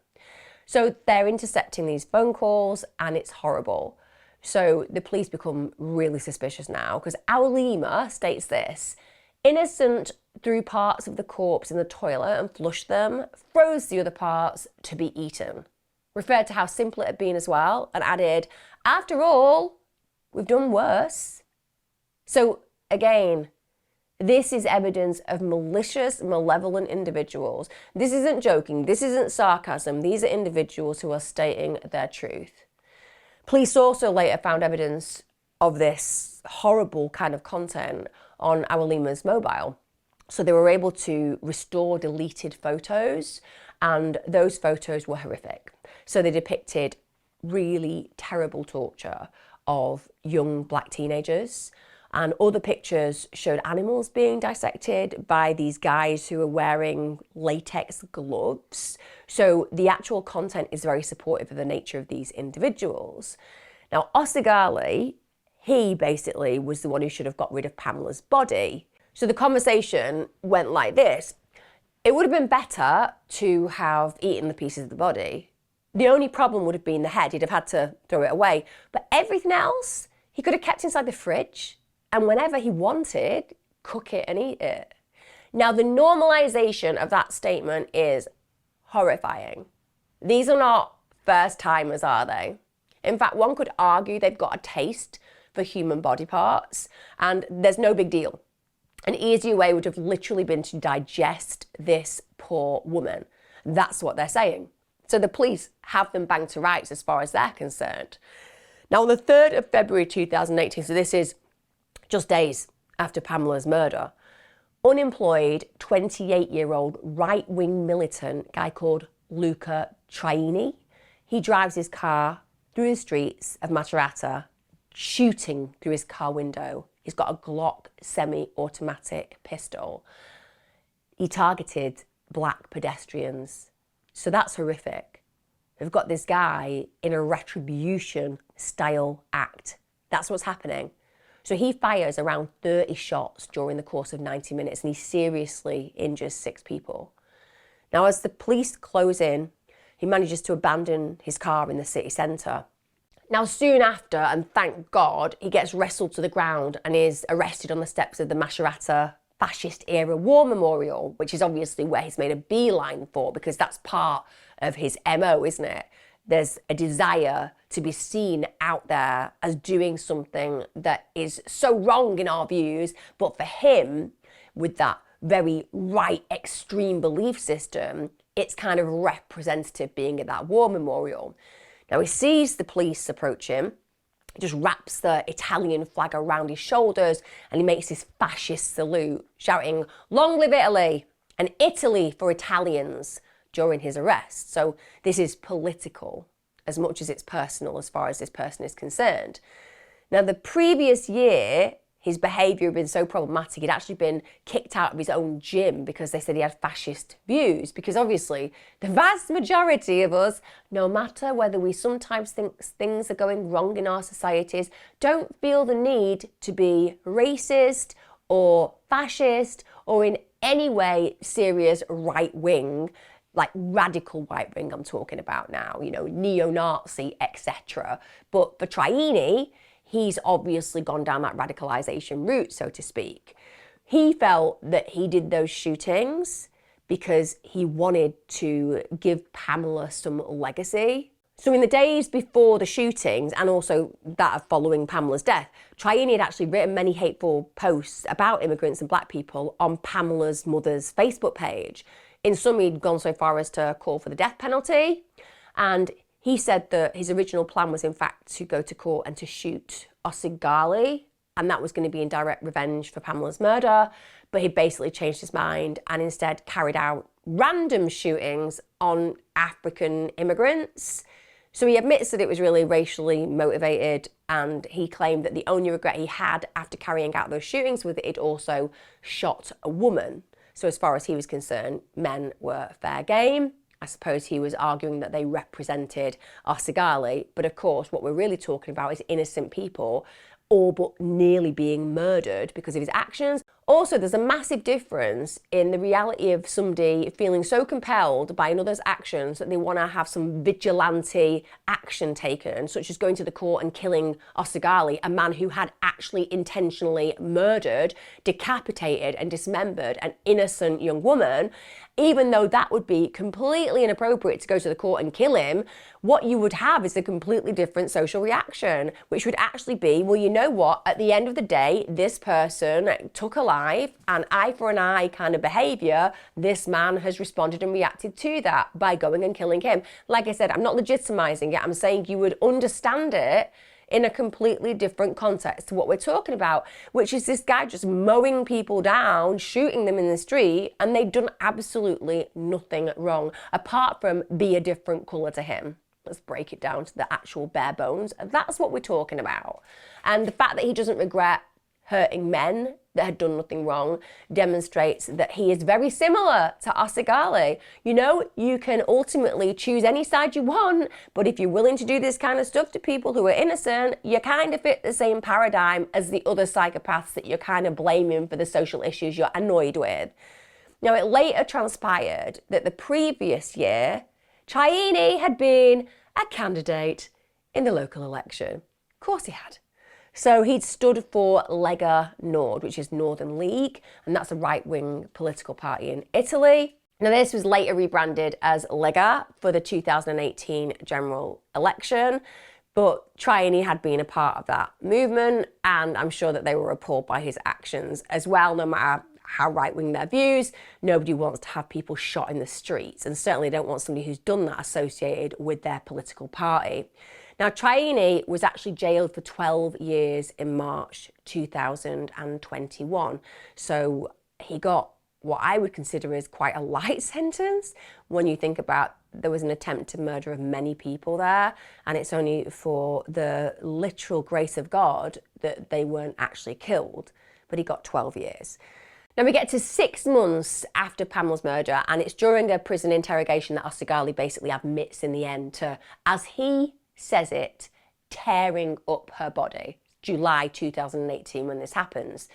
So they're intercepting these phone calls and it's horrible. So the police become really suspicious now, because Awalima states this: innocent threw parts of the corpse in the toilet and flushed them, froze the other parts to be eaten. Referred to how simple it had been as well, and added, after all, we've done worse. So again, this is evidence of malicious, malevolent individuals. This isn't joking, this isn't sarcasm, these are individuals who are stating their truth. Police also later found evidence of this horrible kind of content on Awalima's mobile. So they were able to restore deleted photos, and those photos were horrific. So they depicted really terrible torture of young black teenagers, and other pictures showed animals being dissected by these guys who are wearing latex gloves. So the actual content is very supportive of the nature of these individuals. Now, Oseghale, he basically was the one who should have got rid of Pamela's body. So the conversation went like this: it would have been better to have eaten the pieces of the body. The only problem would have been the head. He'd have had to throw it away. But everything else, he could have kept inside the fridge, and whenever he wanted, cook it and eat it. Now, the normalization of that statement is horrifying. These are not first timers, are they? In fact, one could argue they've got a taste for human body parts, and there's no big deal. An easier way would have literally been to digest this poor woman. That's what they're saying. So the police have them banged to rights as far as they're concerned. Now, on the 3rd of February 2018, so this is just days after Pamela's murder, unemployed 28-year-old right-wing militant guy called Luca Traini, he drives his car through the streets of Macerata, shooting through his car window. He's got a Glock semi-automatic pistol. He targeted black pedestrians. So that's horrific. We've got this guy in a retribution style act. That's what's happening. So he fires around 30 shots during the course of 90 minutes and he seriously injures 6 people. Now, as the police close in, he manages to abandon his car in the city centre. Now, soon after, and thank God, he gets wrestled to the ground and is arrested on the steps of the Macerata fascist-era war memorial, which is obviously where he's made a beeline for, because that's part of his MO, isn't it? There's a desire to be seen out there as doing something that is so wrong in our views, but for him, with that very right extreme belief system, it's kind of representative being at that war memorial. Now, he sees the police approach him, he just wraps the Italian flag around his shoulders and he makes this fascist salute, shouting, "Long live Italy," and "Italy for Italians," during his arrest. So this is political as much as it's personal as far as this person is concerned. Now, the previous year, his behaviour had been so problematic, he'd actually been kicked out of his own gym because they said he had fascist views. Because obviously, the vast majority of us, no matter whether we sometimes think things are going wrong in our societies, don't feel the need to be racist or fascist or in any way serious right-wing, like radical right-wing I'm talking about now, you know, neo-Nazi, etc. But for Traini, he's obviously gone down that radicalisation route, so to speak. He felt that he did those shootings because he wanted to give Pamela some legacy. So in the days before the shootings, and also that of following Pamela's death, Traini had actually written many hateful posts about immigrants and black people on Pamela's mother's Facebook page. In some, he'd gone so far as to call for the death penalty, and he said that his original plan was in fact to go to court and to shoot Oseghale, and that was going to be in direct revenge for Pamela's murder, but he basically changed his mind and instead carried out random shootings on African immigrants. So he admits that it was really racially motivated, and he claimed that the only regret he had after carrying out those shootings was that he'd also shot a woman. So as far as he was concerned, men were fair game. I suppose he was arguing that they represented Oseghale, but of course what we're really talking about is innocent people all but nearly being murdered because of his actions. Also, there's a massive difference in the reality of somebody feeling so compelled by another's actions that they want to have some vigilante action taken, such as going to the court and killing Oseghale, a man who had actually intentionally murdered, decapitated and dismembered an innocent young woman. Even though that would be completely inappropriate to go to the court and kill him, what you would have is a completely different social reaction, which would actually be, well, you know what, at the end of the day, this person took a life, and eye for an eye kind of behaviour, this man has responded and reacted to that by going and killing him. Like I said, I'm not legitimising it, I'm saying you would understand it in a completely different context to what we're talking about, which is this guy just mowing people down, shooting them in the street, and they've done absolutely nothing wrong, apart from be a different colour to him. Let's break it down to the actual bare bones. That's what we're talking about. And the fact that he doesn't regret hurting men that had done nothing wrong demonstrates that he is very similar to Oseghale. You know, you can ultimately choose any side you want, but if you're willing to do this kind of stuff to people who are innocent, you kind of fit the same paradigm as the other psychopaths that you're kind of blaming for the social issues you're annoyed with. Now, it later transpired that the previous year, Traini had been a candidate in the local election. Of course he had. So he'd stood for Lega Nord, which is Northern League, and that's a right-wing political party in Italy. Now, this was later rebranded as Lega for the 2018 general election, But Triene had been a part of that movement, and I'm sure that they were appalled by his actions as well. No matter how right-wing their views, nobody wants to have people shot in the streets, and certainly don't want somebody who's done that associated with their political party. Now, Triene was actually jailed for 12 years in March 2021. So he got what I would consider is quite a light sentence when you think about there was an attempt to murder of many people there, and it's only for the literal grace of God that they weren't actually killed, but he got 12 years. Now we get to 6 months after Pamela's murder, and it's during a prison interrogation that Oseghale basically admits in the end to, as he says it, tearing up her body. July 2018 when this happens.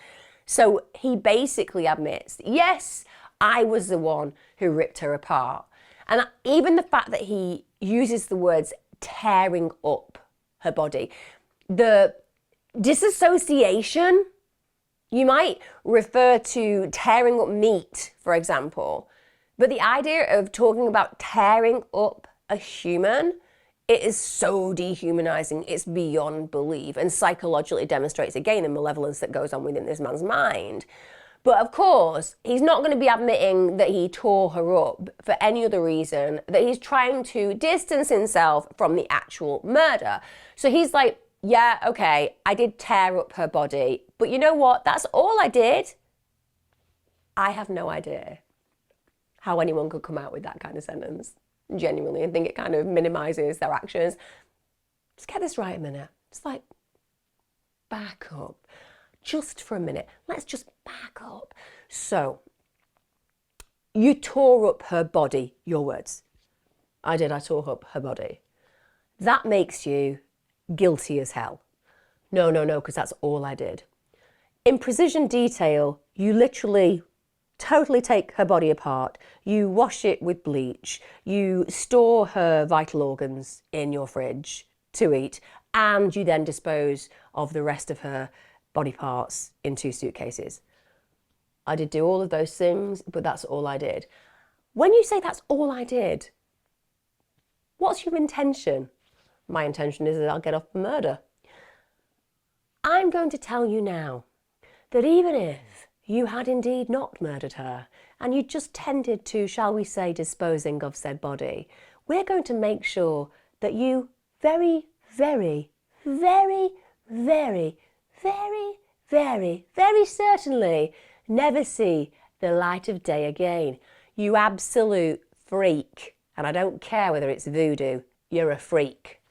So he basically admits, yes, I was the one who ripped her apart. And even the fact that he uses the words tearing up her body, the disassociation, you might refer to tearing up meat, for example, but the idea of talking about tearing up a human, it is so dehumanizing, it's beyond belief, and psychologically demonstrates again the malevolence that goes on within this man's mind. But of course, he's not going to be admitting that he tore her up for any other reason, that he's trying to distance himself from the actual murder. So he's like, yeah, okay, I did tear up her body, but you know what? That's all I did. I have no idea how anyone could come out with that kind of sentence, genuinely, and think it kind of minimises their actions. Just get this right a minute. It's like, back up. Just for a minute. Let's just back up. So, you tore up her body, your words. I tore up her body. That makes you guilty as hell. No, because that's all I did. In precision detail, you literally totally take her body apart, you wash it with bleach, you store her vital organs in your fridge to eat, and you then dispose of the rest of her body parts in 2 suitcases. I did do all of those things, but that's all I did. When you say that's all I did, what's your intention? My intention is that I'll get off for murder. I'm going to tell you now that even if you had indeed not murdered her, and you just tended to, shall we say, disposing of said body, we're going to make sure that you very, very, very, very, very, very, very certainly never see the light of day again. You absolute freak. And I don't care whether it's voodoo, you're a freak.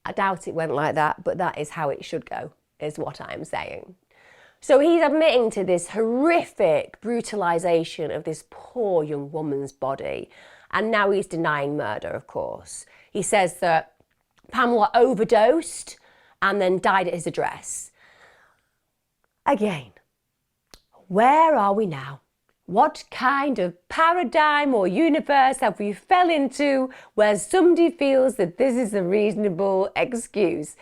I doubt it went like that, but that is how it should go, is what I'm saying. So he's admitting to this horrific brutalisation of this poor young woman's body. And now he's denying murder, of course. He says that Pamela overdosed and then died at his address. Again, where are we now? What kind of paradigm or universe have we fell into where somebody feels that this is a reasonable excuse?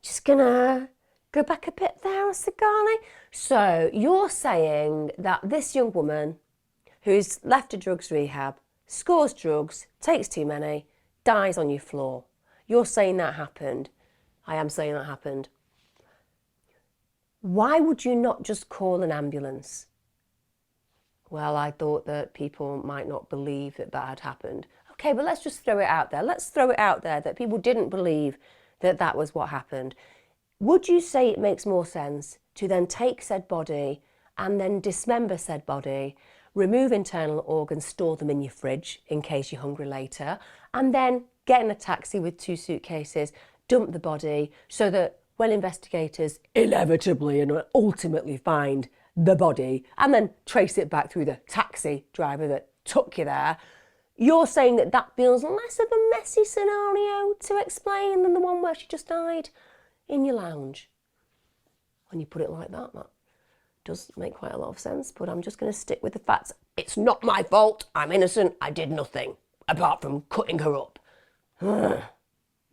Just gonna go back a bit there, Oseghale. So you're saying that this young woman who's left a drugs rehab, scores drugs, takes too many, dies on your floor. You're saying that happened. I am saying that happened. Why would you not just call an ambulance? Well, I thought that people might not believe that that had happened. Okay, but let's just throw it out there. Let's throw it out there that people didn't believe that that was what happened. Would you say it makes more sense to then take said body and then dismember said body, remove internal organs, store them in your fridge in case you're hungry later, and then get in a taxi with 2 suitcases, dump the body so that when investigators inevitably and ultimately find the body and then trace it back through the taxi driver that took you there, you're saying that that feels less of a messy scenario to explain than the one where she just died in your lounge? When you put it like that, that does make quite a lot of sense, but I'm just going to stick with the facts. It's not my fault. I'm innocent. I did nothing apart from cutting her up.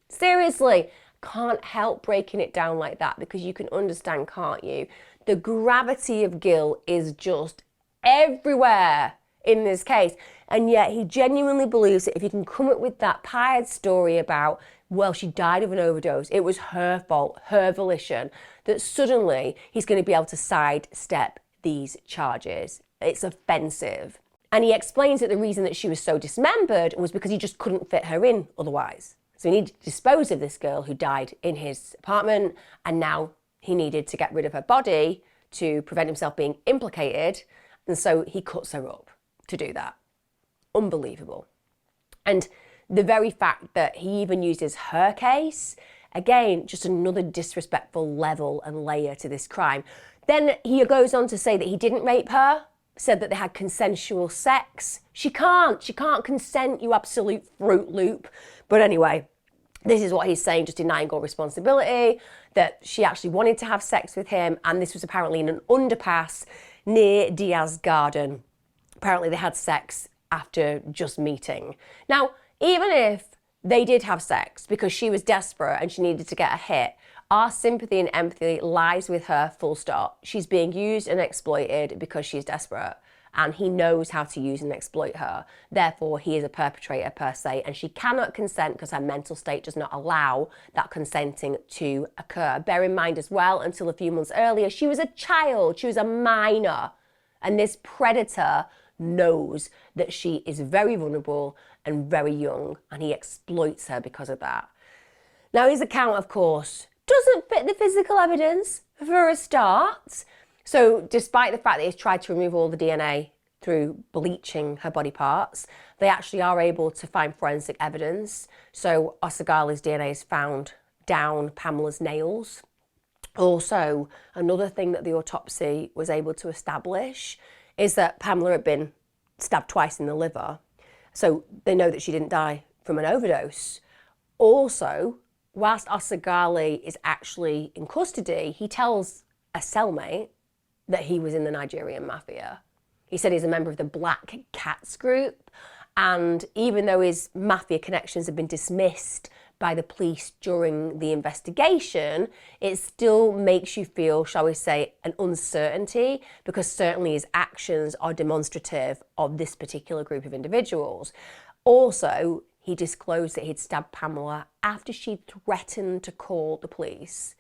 Seriously, can't help breaking it down like that because you can understand, can't you? The gravity of guilt is just everywhere in this case. And yet he genuinely believes that if you can come up with that pie story about, well, she died of an overdose, it was her fault, her volition, that suddenly he's going to be able to sidestep these charges. It's offensive. And he explains that the reason that she was so dismembered was because he just couldn't fit her in otherwise. So he needed to dispose of this girl who died in his apartment, and now he needed to get rid of her body to prevent himself being implicated, and so he cuts her up to do that. Unbelievable. And the very fact that he even uses her case, again, just another disrespectful level and layer to this crime. Then he goes on to say that he didn't rape her, said that they had consensual sex. She can't consent, you absolute Fruit Loop. But anyway, this is what he's saying, just denying all responsibility, that she actually wanted to have sex with him, and this was apparently in an underpass near Diaz Garden. Apparently they had sex after just meeting. Now, even if they did have sex because she was desperate and she needed to get a hit, our sympathy and empathy lies with her, full stop. She's being used and exploited because she's desperate, and he knows how to use and exploit her. Therefore, he is a perpetrator per se, and she cannot consent because her mental state does not allow that consenting to occur. Bear in mind as well, until a few months earlier, she was a child, she was a minor, and this predator knows that she is very vulnerable and very young, and he exploits her because of that. Now, his account, of course, doesn't fit the physical evidence for a start. So despite the fact that he's tried to remove all the DNA through bleaching her body parts, they actually are able to find forensic evidence. So Oseghale's DNA is found down Pamela's nails. Also, another thing that the autopsy was able to establish is that Pamela had been stabbed twice in the liver. So they know that she didn't die from an overdose. Also, whilst Oseghale is actually in custody, he tells a cellmate that he was in the Nigerian mafia. He said he's a member of the Black Cats group, and even though his mafia connections have been dismissed by the police during the investigation, it still makes you feel, shall we say, an uncertainty, because certainly his actions are demonstrative of this particular group of individuals. Also, he disclosed that he'd stabbed Pamela after she'd threatened to call the police.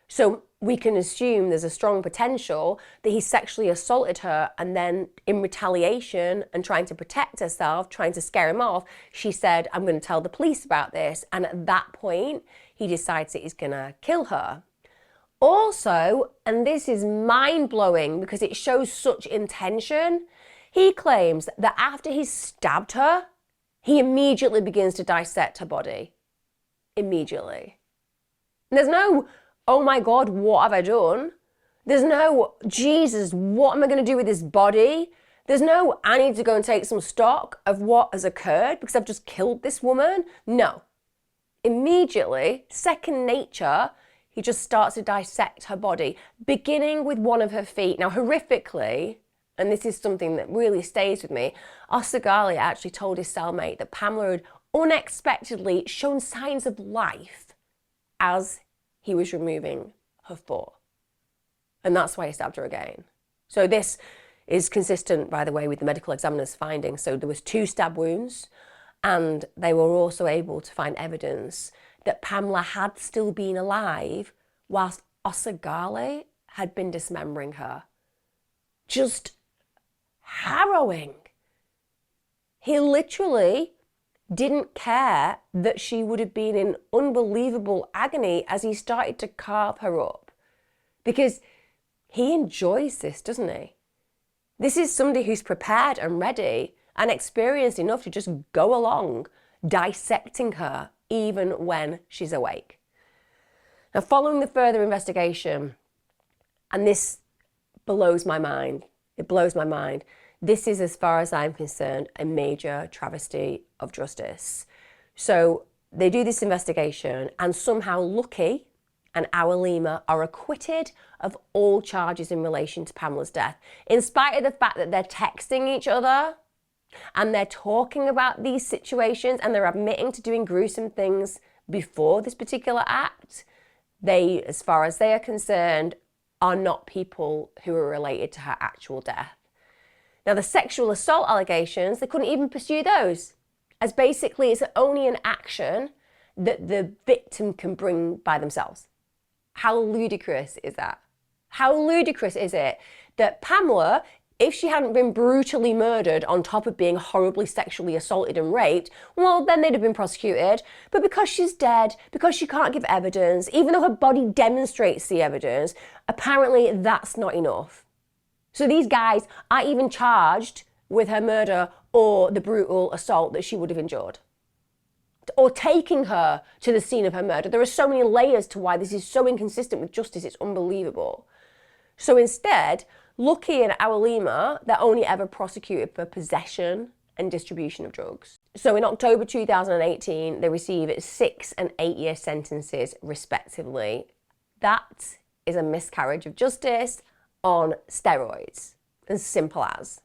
So we can assume there's a strong potential that he sexually assaulted her, and then in retaliation and trying to protect herself, trying to scare him off, she said, I'm going to tell the police about this. And at that point, he decides that he's going to kill her. Also, and this is mind-blowing because it shows such intention, he claims that after he stabbed her, he immediately begins to dissect her body. Immediately. And there's no, oh my God, what have I done? There's no, Jesus, what am I going to do with this body? There's no, I need to go and take some stock of what has occurred because I've just killed this woman. No. Immediately, second nature, he just starts to dissect her body, beginning with one of her feet. Now, horrifically, and this is something that really stays with me, Oseghale actually told his cellmate that Pamela had unexpectedly shown signs of life as he was removing her foot. And that's why he stabbed her again. So this is consistent, by the way, with the medical examiner's findings. So there was 2 stab wounds, and they were also able to find evidence that Pamela had still been alive whilst Oseghale had been dismembering her. Just harrowing. He literally didn't care that she would have been in unbelievable agony as he started to carve her up, because he enjoys this, doesn't he? This is somebody who's prepared and ready and experienced enough to just go along dissecting her even when she's awake. Now, following the further investigation, and this blows my mind, it blows my mind. This is, as far as I'm concerned, a major travesty of justice. So they do this investigation, and somehow Lucky and Awalima are acquitted of all charges in relation to Pamela's death, in spite of the fact that they're texting each other and they're talking about these situations and they're admitting to doing gruesome things before this particular act. They, as far as they are concerned, are not people who are related to her actual death. Now, the sexual assault allegations, they couldn't even pursue those, as basically it's only an action that the victim can bring by themselves. How ludicrous is that? How ludicrous is it that Pamela, if she hadn't been brutally murdered on top of being horribly sexually assaulted and raped, well, then they'd have been prosecuted. But because she's dead, because she can't give evidence, even though her body demonstrates the evidence, apparently that's not enough. So these guys aren't even charged with her murder or the brutal assault that she would have endured, or taking her to the scene of her murder. There are so many layers to why this is so inconsistent with justice, it's unbelievable. So instead, Lucky and Awalima, they're only ever prosecuted for possession and distribution of drugs. So in October 2018, they receive 6 and 8 year sentences respectively. That is a miscarriage of justice on steroids, as simple as.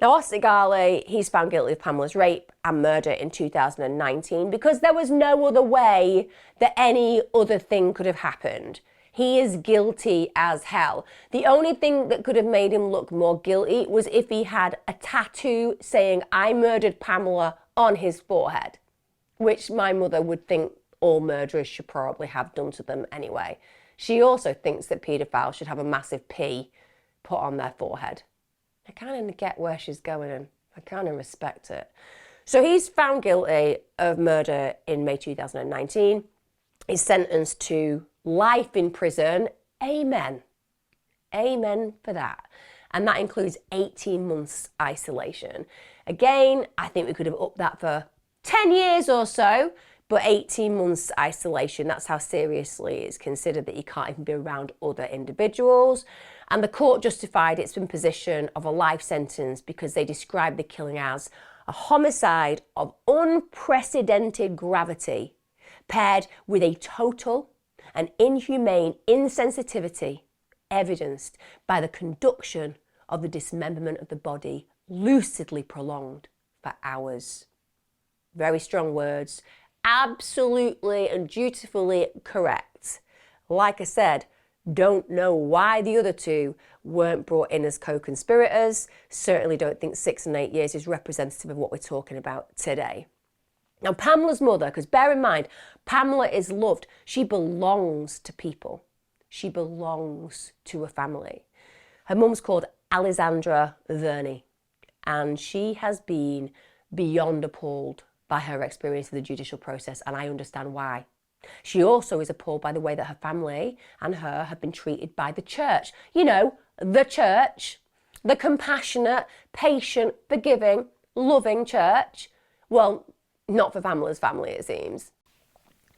Now, Oseghale, he's found guilty of Pamela's rape and murder in 2019 because there was no other way that any other thing could have happened. He is guilty as hell. The only thing that could have made him look more guilty was if he had a tattoo saying, "I murdered Pamela," on his forehead, which my mother would think all murderers should probably have done to them anyway. She also thinks that paedophiles should have a massive P put on their forehead. I kind of get where she's going and I kind of respect it. So he's found guilty of murder in May 2019. He's sentenced to life in prison. Amen. Amen for that. And that includes 18 months isolation. Again, I think we could have upped that for 10 years or so, but 18 months isolation, that's how seriously it's considered that he can't even be around other individuals. And the court justified its imposition of a life sentence because they described the killing as a homicide of unprecedented gravity, paired with a total and inhumane insensitivity evidenced by the conduction of the dismemberment of the body, lucidly prolonged for hours. Very strong words, absolutely and dutifully correct. Like I said, don't know why the other two weren't brought in as co-conspirators. Certainly don't think 6 and 8 years is representative of what we're talking about today. Now, Pamela's mother, because bear in mind, Pamela is loved. She belongs to people. She belongs to a family. Her mum's called Alessandra Verney, and she has been beyond appalled by her experience of the judicial process, and I understand why. She also is appalled by the way that her family and her have been treated by the church. You know, the church, the compassionate, patient, forgiving, loving church. Well, not for Pamela's family, it seems.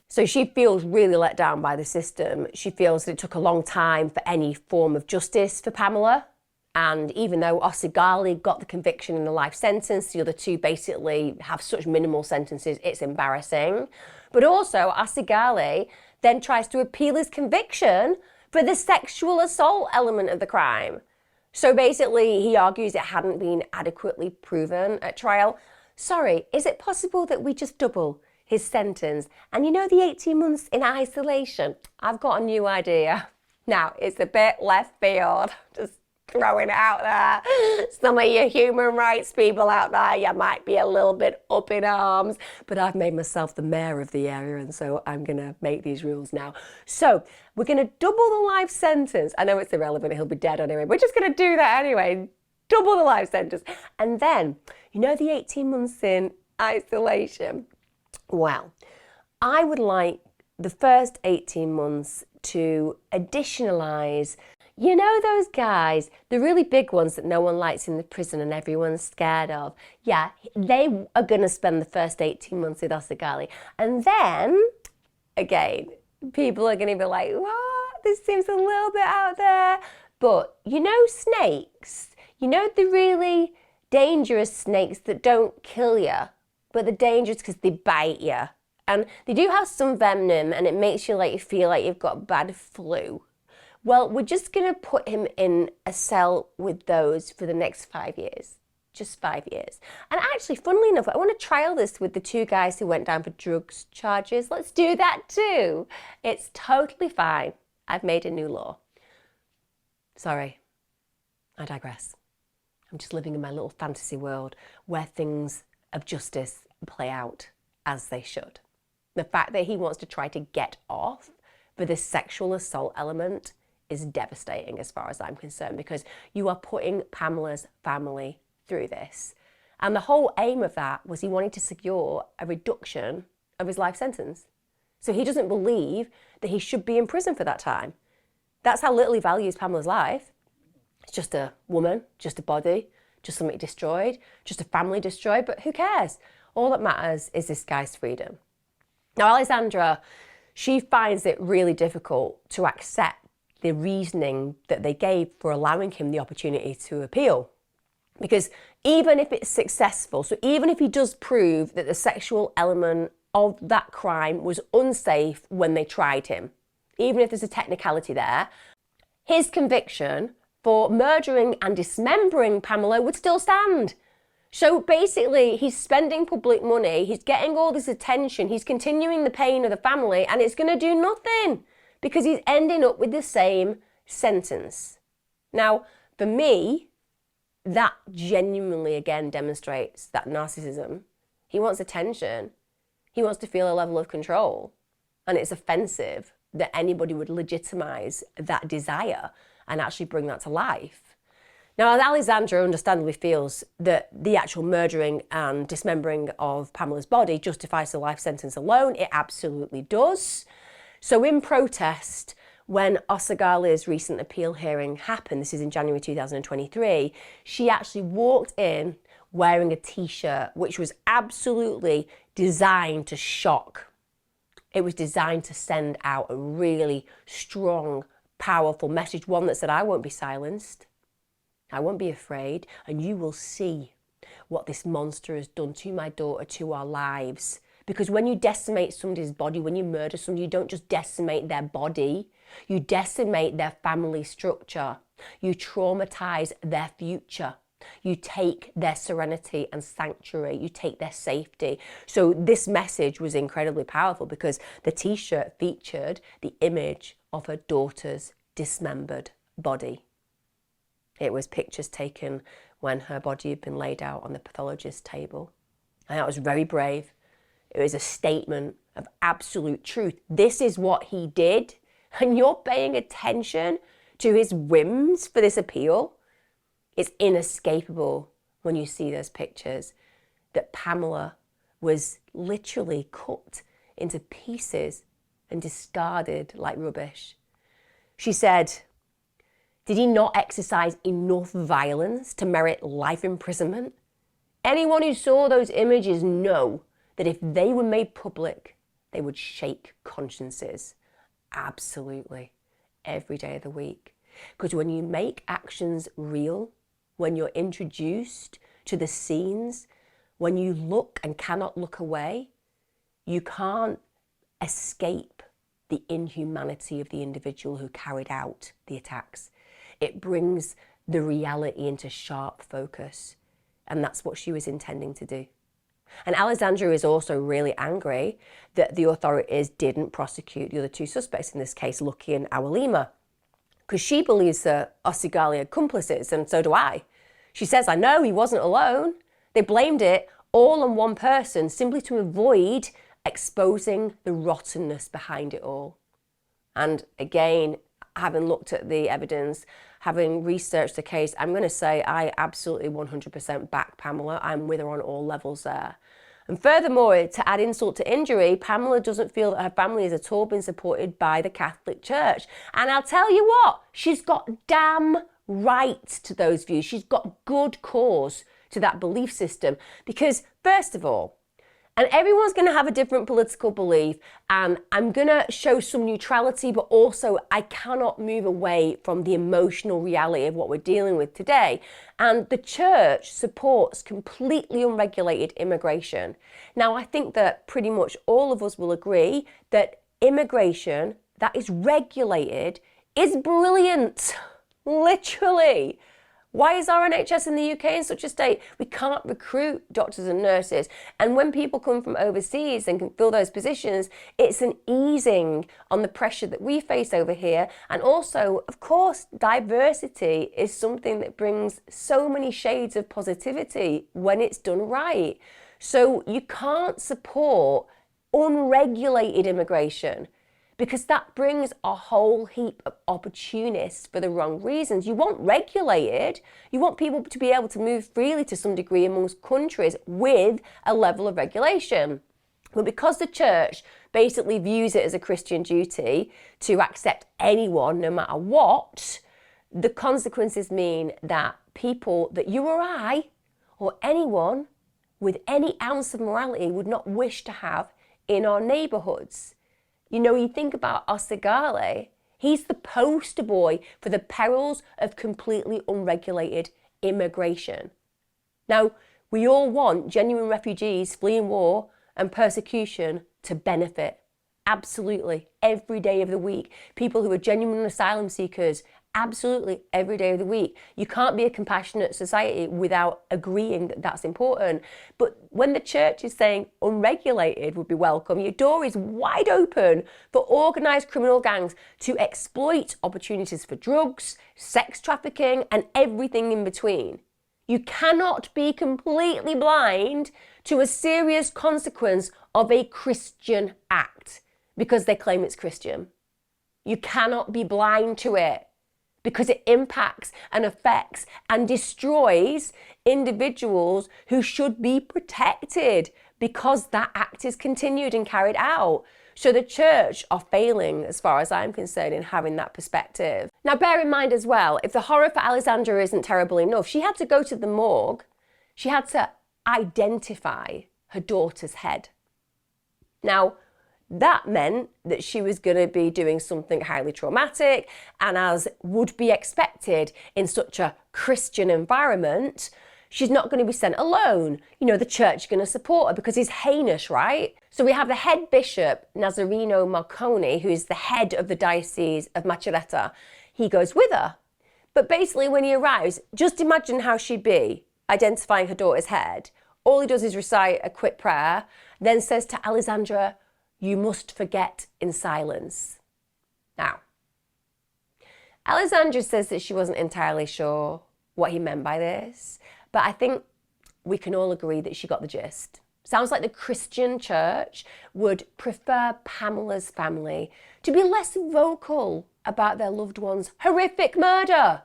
So she feels really let down by the system. She feels that it took a long time for any form of justice for Pamela. And even though Oseghale got the conviction and the life sentence, the other two basically have such minimal sentences, it's embarrassing. But also, Oseghale then tries to appeal his conviction for the sexual assault element of the crime. So basically, he argues it hadn't been adequately proven at trial. Sorry, is it possible that we just double his sentence? And you know the 18 months in isolation? I've got a new idea. Now, it's a bit left field, just throwing it out there. Some of you human rights people out there, you might be a little bit up in arms, but I've made myself the mayor of the area, and so I'm gonna make these rules now. So we're gonna double the life sentence. I know it's irrelevant, he'll be dead anyway. We're just gonna do that anyway. Double the life sentence. And then, you know the 18 months in isolation? Well, I would like the first 18 months to additionalize. You know those guys, the really big ones that no one likes in the prison and everyone's scared of? Yeah, they are going to spend the first 18 months with Oseghale. And then, again, people are going to be like, what? This seems a little bit out there. But you know snakes? You know the really dangerous snakes that don't kill you, but they're dangerous because they bite you. And they do have some venom and it makes you feel like you've got bad flu. Well, we're just going to put him in a cell with those for the next 5 years. Just 5 years. And actually, funnily enough, I want to trial this with the 2 guys who went down for drugs charges. Let's do that too. It's totally fine. I've made a new law. Sorry, I digress. I'm just living in my little fantasy world where things of justice play out as they should. The fact that he wants to try to get off for the sexual assault element is devastating as far as I'm concerned, because you are putting Pamela's family through this. And the whole aim of that was he wanted to secure a reduction of his life sentence. So he doesn't believe that he should be in prison for that time. That's how little he values Pamela's life. It's just a woman, just a body, just something destroyed, just a family destroyed, but who cares? All that matters is this guy's freedom. Now, Alexandra, she finds it really difficult to accept the reasoning that they gave for allowing him the opportunity to appeal. Because even if it's successful, so even if he does prove that the sexual element of that crime was unsafe when they tried him, even if there's a technicality there, his conviction for murdering and dismembering Pamela would still stand. So basically, he's spending public money, he's getting all this attention, he's continuing the pain of the family, and it's going to do nothing because he's ending up with the same sentence. Now, for me, that genuinely again demonstrates that narcissism. He wants attention. He wants to feel a level of control. And it's offensive that anybody would legitimize that desire and actually bring that to life. Now, as Alexandra understandably feels that the actual murdering and dismembering of Pamela's body justifies the life sentence alone, it absolutely does. So in protest, when Oseghale's recent appeal hearing happened, this is in January 2023, she actually walked in wearing a t-shirt which was absolutely designed to shock. It was designed to send out a really strong, powerful message, one that said, I won't be silenced, I won't be afraid, and you will see what this monster has done to my daughter, to our lives. Because when you decimate somebody's body, when you murder somebody, you don't just decimate their body, you decimate their family structure. You traumatize their future. You take their serenity and sanctuary. You take their safety. So this message was incredibly powerful because the t-shirt featured the image of her daughter's dismembered body. It was pictures taken when her body had been laid out on the pathologist's table. And that was very brave. It was a statement of absolute truth. This is what he did, and you're paying attention to his whims for this appeal. It's inescapable when you see those pictures that Pamela was literally cut into pieces and discarded like rubbish. She said, did he not exercise enough violence to merit life imprisonment? Anyone who saw those images know that if they were made public, they would shake consciences. Absolutely. Every day of the week. Because when you make actions real, when you're introduced to the scenes, when you look and cannot look away, you can't escape the inhumanity of the individual who carried out the attacks. It brings the reality into sharp focus. And that's what she was intending to do. And Alexandra is also really angry that the authorities didn't prosecute the other two suspects in this case, Lucky and Awalima, because she believes that Oseghale had accomplices, and so do I. She says, I know he wasn't alone. They blamed it all on one person simply to avoid exposing the rottenness behind it all. And again, having looked at the evidence, having researched the case, I'm going to say I absolutely 100% back Pamela. I'm with her on all levels there. And furthermore, to add insult to injury, Pamela doesn't feel that her family has at all been supported by the Catholic Church. And I'll tell you what, she's got damn right to those views. She's got good cause to that belief system. Because first of all, and everyone's going to have a different political belief, and I'm going to show some neutrality, but also I cannot move away from the emotional reality of what we're dealing with today. And the church supports completely unregulated immigration. Now, I think that pretty much all of us will agree that immigration that is regulated is brilliant. Literally. Why is our NHS in the UK in such a state? We can't recruit doctors and nurses. And when people come from overseas and can fill those positions, it's an easing on the pressure that we face over here. And also, of course, diversity is something that brings so many shades of positivity when it's done right. So you can't support unregulated immigration, because that brings a whole heap of opportunists for the wrong reasons. You want regulated, you want people to be able to move freely to some degree amongst countries with a level of regulation. But because the church basically views it as a Christian duty to accept anyone no matter what, the consequences mean that people that you or I or anyone with any ounce of morality would not wish to have in our neighbourhoods. You know, you think about Oseghale, he's the poster boy for the perils of completely unregulated immigration. Now, we all want genuine refugees fleeing war and persecution to benefit. Absolutely, every day of the week. People who are genuine asylum seekers, absolutely, every day of the week. You can't be a compassionate society without agreeing that that's important. But when the church is saying unregulated would be welcome, your door is wide open for organised criminal gangs to exploit opportunities for drugs, sex trafficking, and everything in between. You cannot be completely blind to a serious consequence of a Christian act because they claim it's Christian. You cannot be blind to it, because it impacts and affects and destroys individuals who should be protected because that act is continued and carried out. So the church are failing, as far as I'm concerned, in having that perspective. Now, bear in mind as well, if the horror for Alexandra isn't terrible enough, she had to go to the morgue. She had to identify her daughter's head. Now, that meant that she was going to be doing something highly traumatic, and as would be expected in such a Christian environment, she's not going to be sent alone. You know, the church is going to support her because it's heinous, right? So we have the head bishop, Nazareno Marconi, who's the head of the diocese of Macerata. He goes with her. But basically when he arrives, just imagine how she'd be identifying her daughter's head. All he does is recite a quick prayer, then says to Alexandra, "You must forget in silence." Now, Alexandra says that she wasn't entirely sure what he meant by this, but I think we can all agree that she got the gist. Sounds like the Christian church would prefer Pamela's family to be less vocal about their loved one's horrific murder.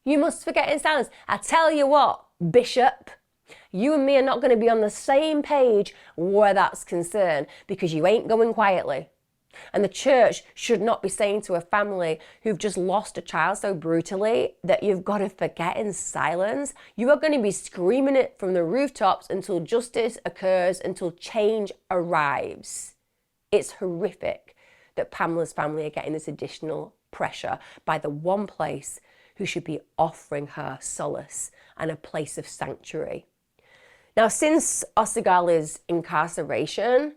You must forget in silence. I tell you what, Bishop, you and me are not going to be on the same page where that's concerned, because you ain't going quietly. And the church should not be saying to a family who've just lost a child so brutally that you've got to forget in silence. You are going to be screaming it from the rooftops until justice occurs, until change arrives. It's horrific that Pamela's family are getting this additional pressure by the one place who should be offering her solace and a place of sanctuary. Now, since Oseghale's incarceration,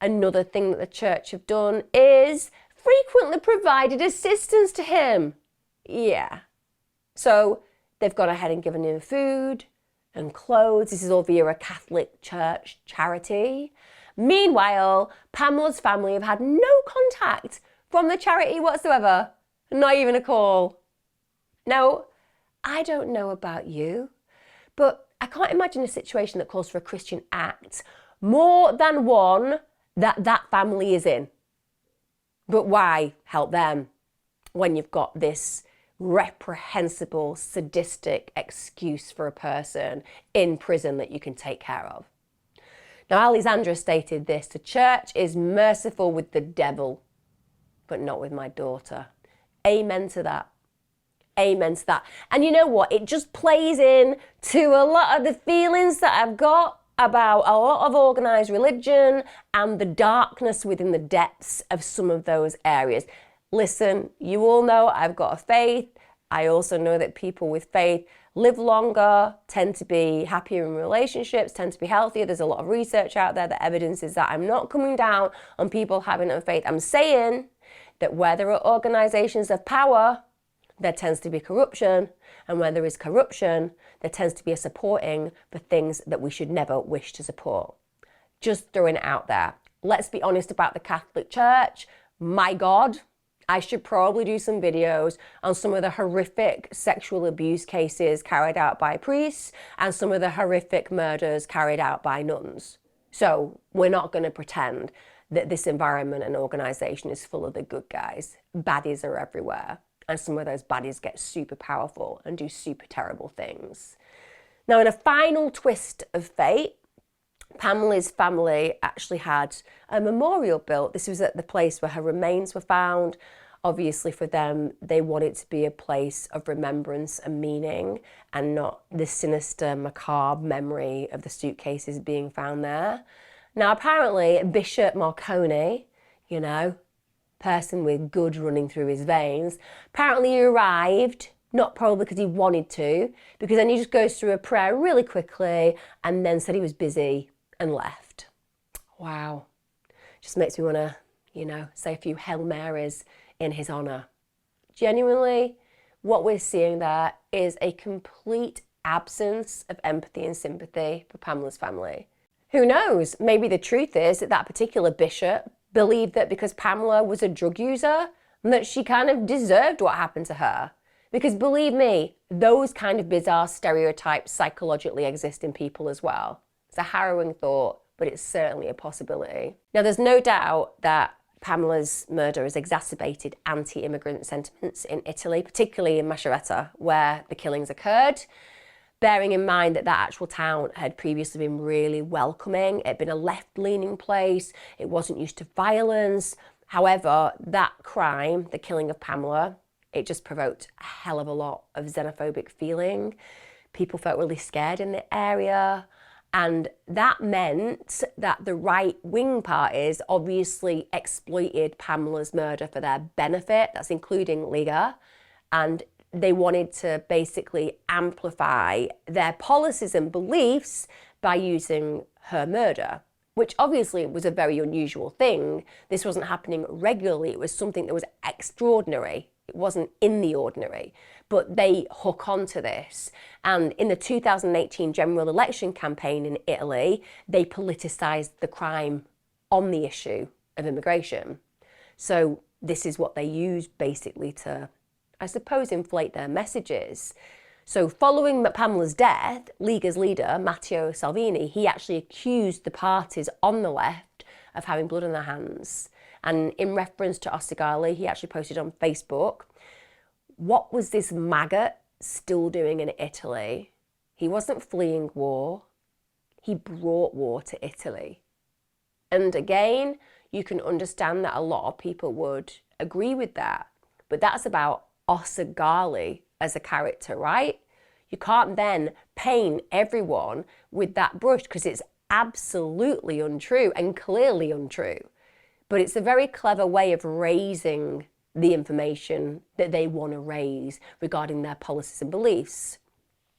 another thing that the church have done is frequently provided assistance to him. Yeah. So they've gone ahead and given him food and clothes. This is all via a Catholic church charity. Meanwhile, Pamela's family have had no contact from the charity whatsoever. Not even a call. Now, I don't know about you, but I can't imagine a situation that calls for a Christian act more than one that family is in. But why help them when you've got this reprehensible, sadistic excuse for a person in prison that you can take care of? Now, Alexandra stated this: the church is merciful with the devil, but not with my daughter. Amen to that. Amen to that. And you know what? It just plays in to a lot of the feelings that I've got about a lot of organised religion and the darkness within the depths of some of those areas. Listen, you all know I've got a faith. I also know that people with faith live longer, tend to be happier in relationships, tend to be healthier. There's a lot of research out there that evidences that. I'm not coming down on people having a faith. I'm saying that where there are organisations of power, there tends to be corruption. And where there is corruption, there tends to be a supporting for things that we should never wish to support. Just throwing it out there. Let's be honest about the Catholic Church. My God, I should probably do some videos on some of the horrific sexual abuse cases carried out by priests and some of the horrific murders carried out by nuns. So we're not going to pretend that this environment and organisation is full of the good guys. Baddies are everywhere. And some of those baddies get super powerful and do super terrible things. Now, in a final twist of fate, Pamela's family actually had a memorial built. This was at the place where her remains were found. Obviously for them, they want it to be a place of remembrance and meaning and not the sinister, macabre memory of the suitcases being found there. Now, apparently, Bishop Marconi, you know, person with good running through his veins, apparently he arrived, not probably because he wanted to, because then he just goes through a prayer really quickly and then said he was busy and left. Wow. Just makes me want to, you know, say a few Hail Marys in his honour. Genuinely, what we're seeing there is a complete absence of empathy and sympathy for Pamela's family. Who knows? Maybe the truth is that that particular bishop believed that because Pamela was a drug user, that she kind of deserved what happened to her. Because believe me, those kind of bizarre stereotypes psychologically exist in people as well. It's a harrowing thought, but it's certainly a possibility. Now, there's no doubt that Pamela's murder has exacerbated anti-immigrant sentiments in Italy, particularly in Macerata, where the killings occurred. Bearing in mind that that actual town had previously been really welcoming. It had been a left-leaning place. It wasn't used to violence. However, that crime, the killing of Pamela, it just provoked a hell of a lot of xenophobic feeling. People felt really scared in the area. And that meant that the right-wing parties obviously exploited Pamela's murder for their benefit. That's including Lega. And they wanted to basically amplify their policies and beliefs by using her murder, which obviously was a very unusual thing. This wasn't happening regularly. It was something that was extraordinary. It wasn't in the ordinary, but they hook onto this. And in the 2018 general election campaign in Italy, they politicized the crime on the issue of immigration. So this is what they used basically to, I suppose, inflate their messages. So following Pamela's death, Lega's leader, Matteo Salvini, he actually accused the parties on the left of having blood on their hands. And in reference to Oseghale, he actually posted on Facebook, what was this maggot still doing in Italy? He wasn't fleeing war, he brought war to Italy. And again, you can understand that a lot of people would agree with that. But that's about Oseghale as a character, right? You can't then paint everyone with that brush because it's absolutely untrue and clearly untrue. But it's a very clever way of raising the information that they want to raise regarding their policies and beliefs.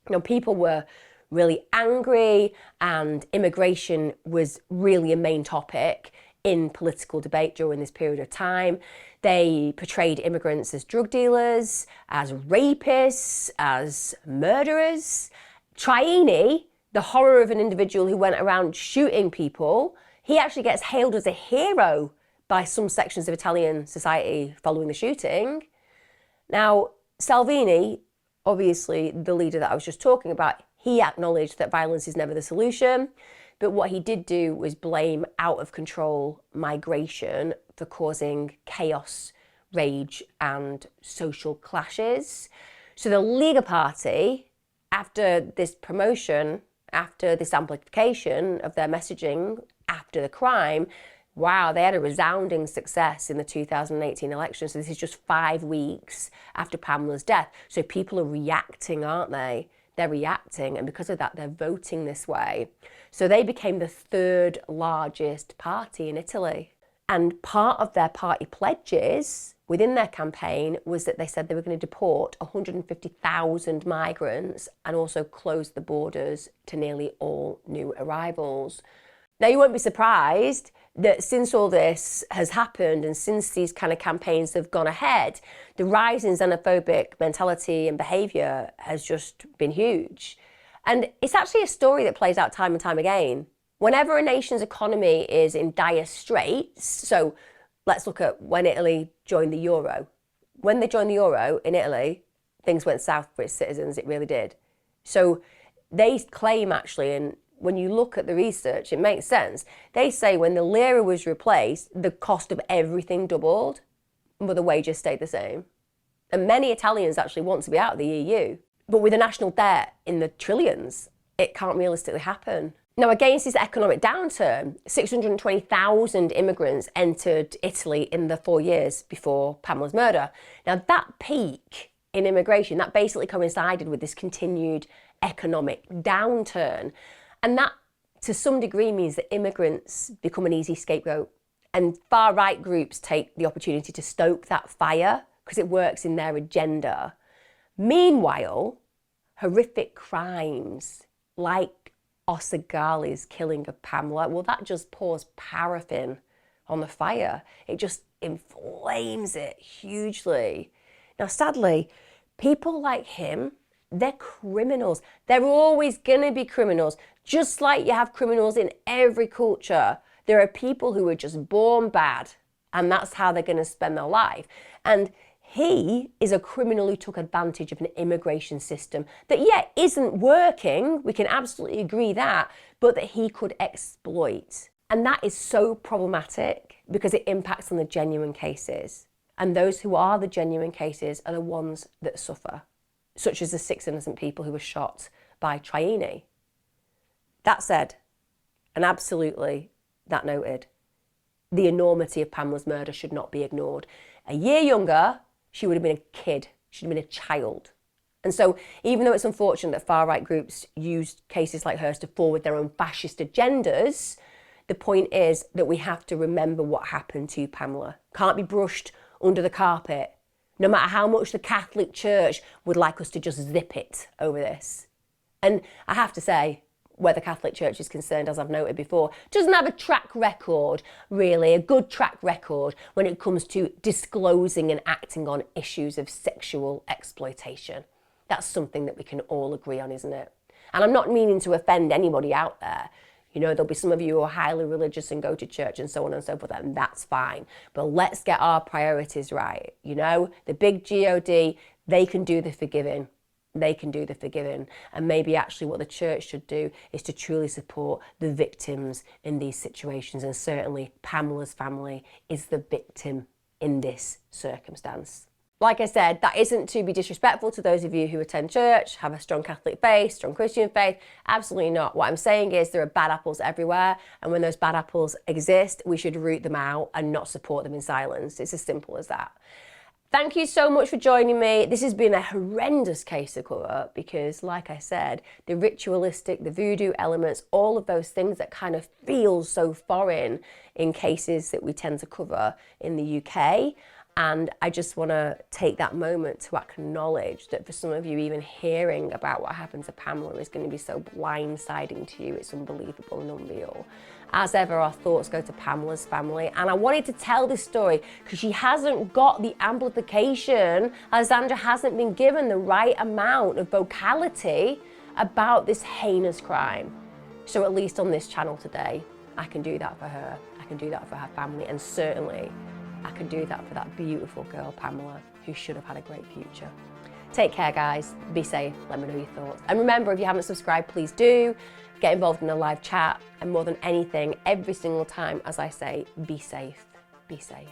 You know, people were really angry and immigration was really a main topic in political debate during this period of time. They portrayed immigrants as drug dealers, as rapists, as murderers. Traini, the horror of an individual who went around shooting people, he actually gets hailed as a hero by some sections of Italian society following the shooting. Now, Salvini, obviously the leader that I was just talking about, he acknowledged that violence is never the solution. But what he did do was blame out of control migration for causing chaos, rage and social clashes. So the Lega Party, after this promotion, after this amplification of their messaging, after the crime, wow, they had a resounding success in the 2018 election. So this is just 5 weeks after Pamela's death. So people are reacting, aren't they? They're reacting, and because of that, they're voting this way. So they became the 3rd largest party in Italy. And part of their party pledges within their campaign was that they said they were going to deport 150,000 migrants and also close the borders to nearly all new arrivals. Now, you won't be surprised that since all this has happened and since these kind of campaigns have gone ahead, the rise in xenophobic mentality and behaviour has just been huge. And it's actually a story that plays out time and time again. Whenever a nation's economy is in dire straits, so let's look at when Italy joined the euro. When they joined the euro in Italy, things went south for its citizens, it really did. So they claim actually, and when you look at the research, it makes sense. They say when the lira was replaced, the cost of everything doubled, but the wages stayed the same. And many Italians actually want to be out of the EU. But with a national debt in the trillions, it can't realistically happen. Now, against this economic downturn, 620,000 immigrants entered Italy in the 4 years before Pamela's murder. Now, that peak in immigration, that basically coincided with this continued economic downturn. And that, to some degree, means that immigrants become an easy scapegoat. And far-right groups take the opportunity to stoke that fire because it works in their agenda. Meanwhile, horrific crimes like Oseghale's killing of Pamela, well, that just pours paraffin on the fire. It just inflames it hugely. Now, sadly, people like him, they're criminals. They're always going to be criminals. Just like you have criminals in every culture, there are people who are just born bad, and that's how they're going to spend their life. And he is a criminal who took advantage of an immigration system that, yeah, isn't working. We can absolutely agree that, but that he could exploit. And that is so problematic because it impacts on the genuine cases. And those who are the genuine cases are the ones that suffer, such as the 6 innocent people who were shot by Traini. That said, and absolutely that noted, the enormity of Pamela's murder should not be ignored. A year younger, she would have been a kid. She'd have been a child. And so even though it's unfortunate that far-right groups use cases like hers to forward their own fascist agendas, the point is that we have to remember what happened to Pamela. Can't be brushed under the carpet, no matter how much the Catholic Church would like us to just zip it over this. And I have to say, where the Catholic Church is concerned, as I've noted before, doesn't have a track record, really, a good track record when it comes to disclosing and acting on issues of sexual exploitation. That's something that we can all agree on, isn't it? And I'm not meaning to offend anybody out there. You know, there'll be some of you who are highly religious and go to church and so on and so forth, and that's fine. But let's get our priorities right. You know, the big God, they can do the forgiving. They can do the forgiving. And maybe actually what the church should do is to truly support the victims in these situations. And certainly Pamela's family is the victim in this circumstance. Like I said, that isn't to be disrespectful to those of you who attend church, have a strong Catholic faith, strong Christian faith. Absolutely not. What I'm saying is there are bad apples everywhere. And when those bad apples exist, we should root them out and not support them in silence. It's as simple as that. Thank you so much for joining me. This has been a horrendous case to cover because, like I said, the ritualistic, the voodoo elements, all of those things that kind of feel so foreign in cases that we tend to cover in the UK. And I just want to take that moment to acknowledge that for some of you, even hearing about what happened to Pamela is going to be so blindsiding to you. It's unbelievable and unreal. As ever, our thoughts go to Pamela's family. And I wanted to tell this story because she hasn't got the amplification. Alessandra hasn't been given the right amount of vocality about this heinous crime. So at least on this channel today, I can do that for her. I can do that for her family. And certainly, I can do that for that beautiful girl, Pamela, who should have had a great future. Take care, guys. Be safe. Let me know your thoughts. And remember, if you haven't subscribed, please do. Get involved in the live chat. And more than anything, every single time, as I say, be safe. Be safe.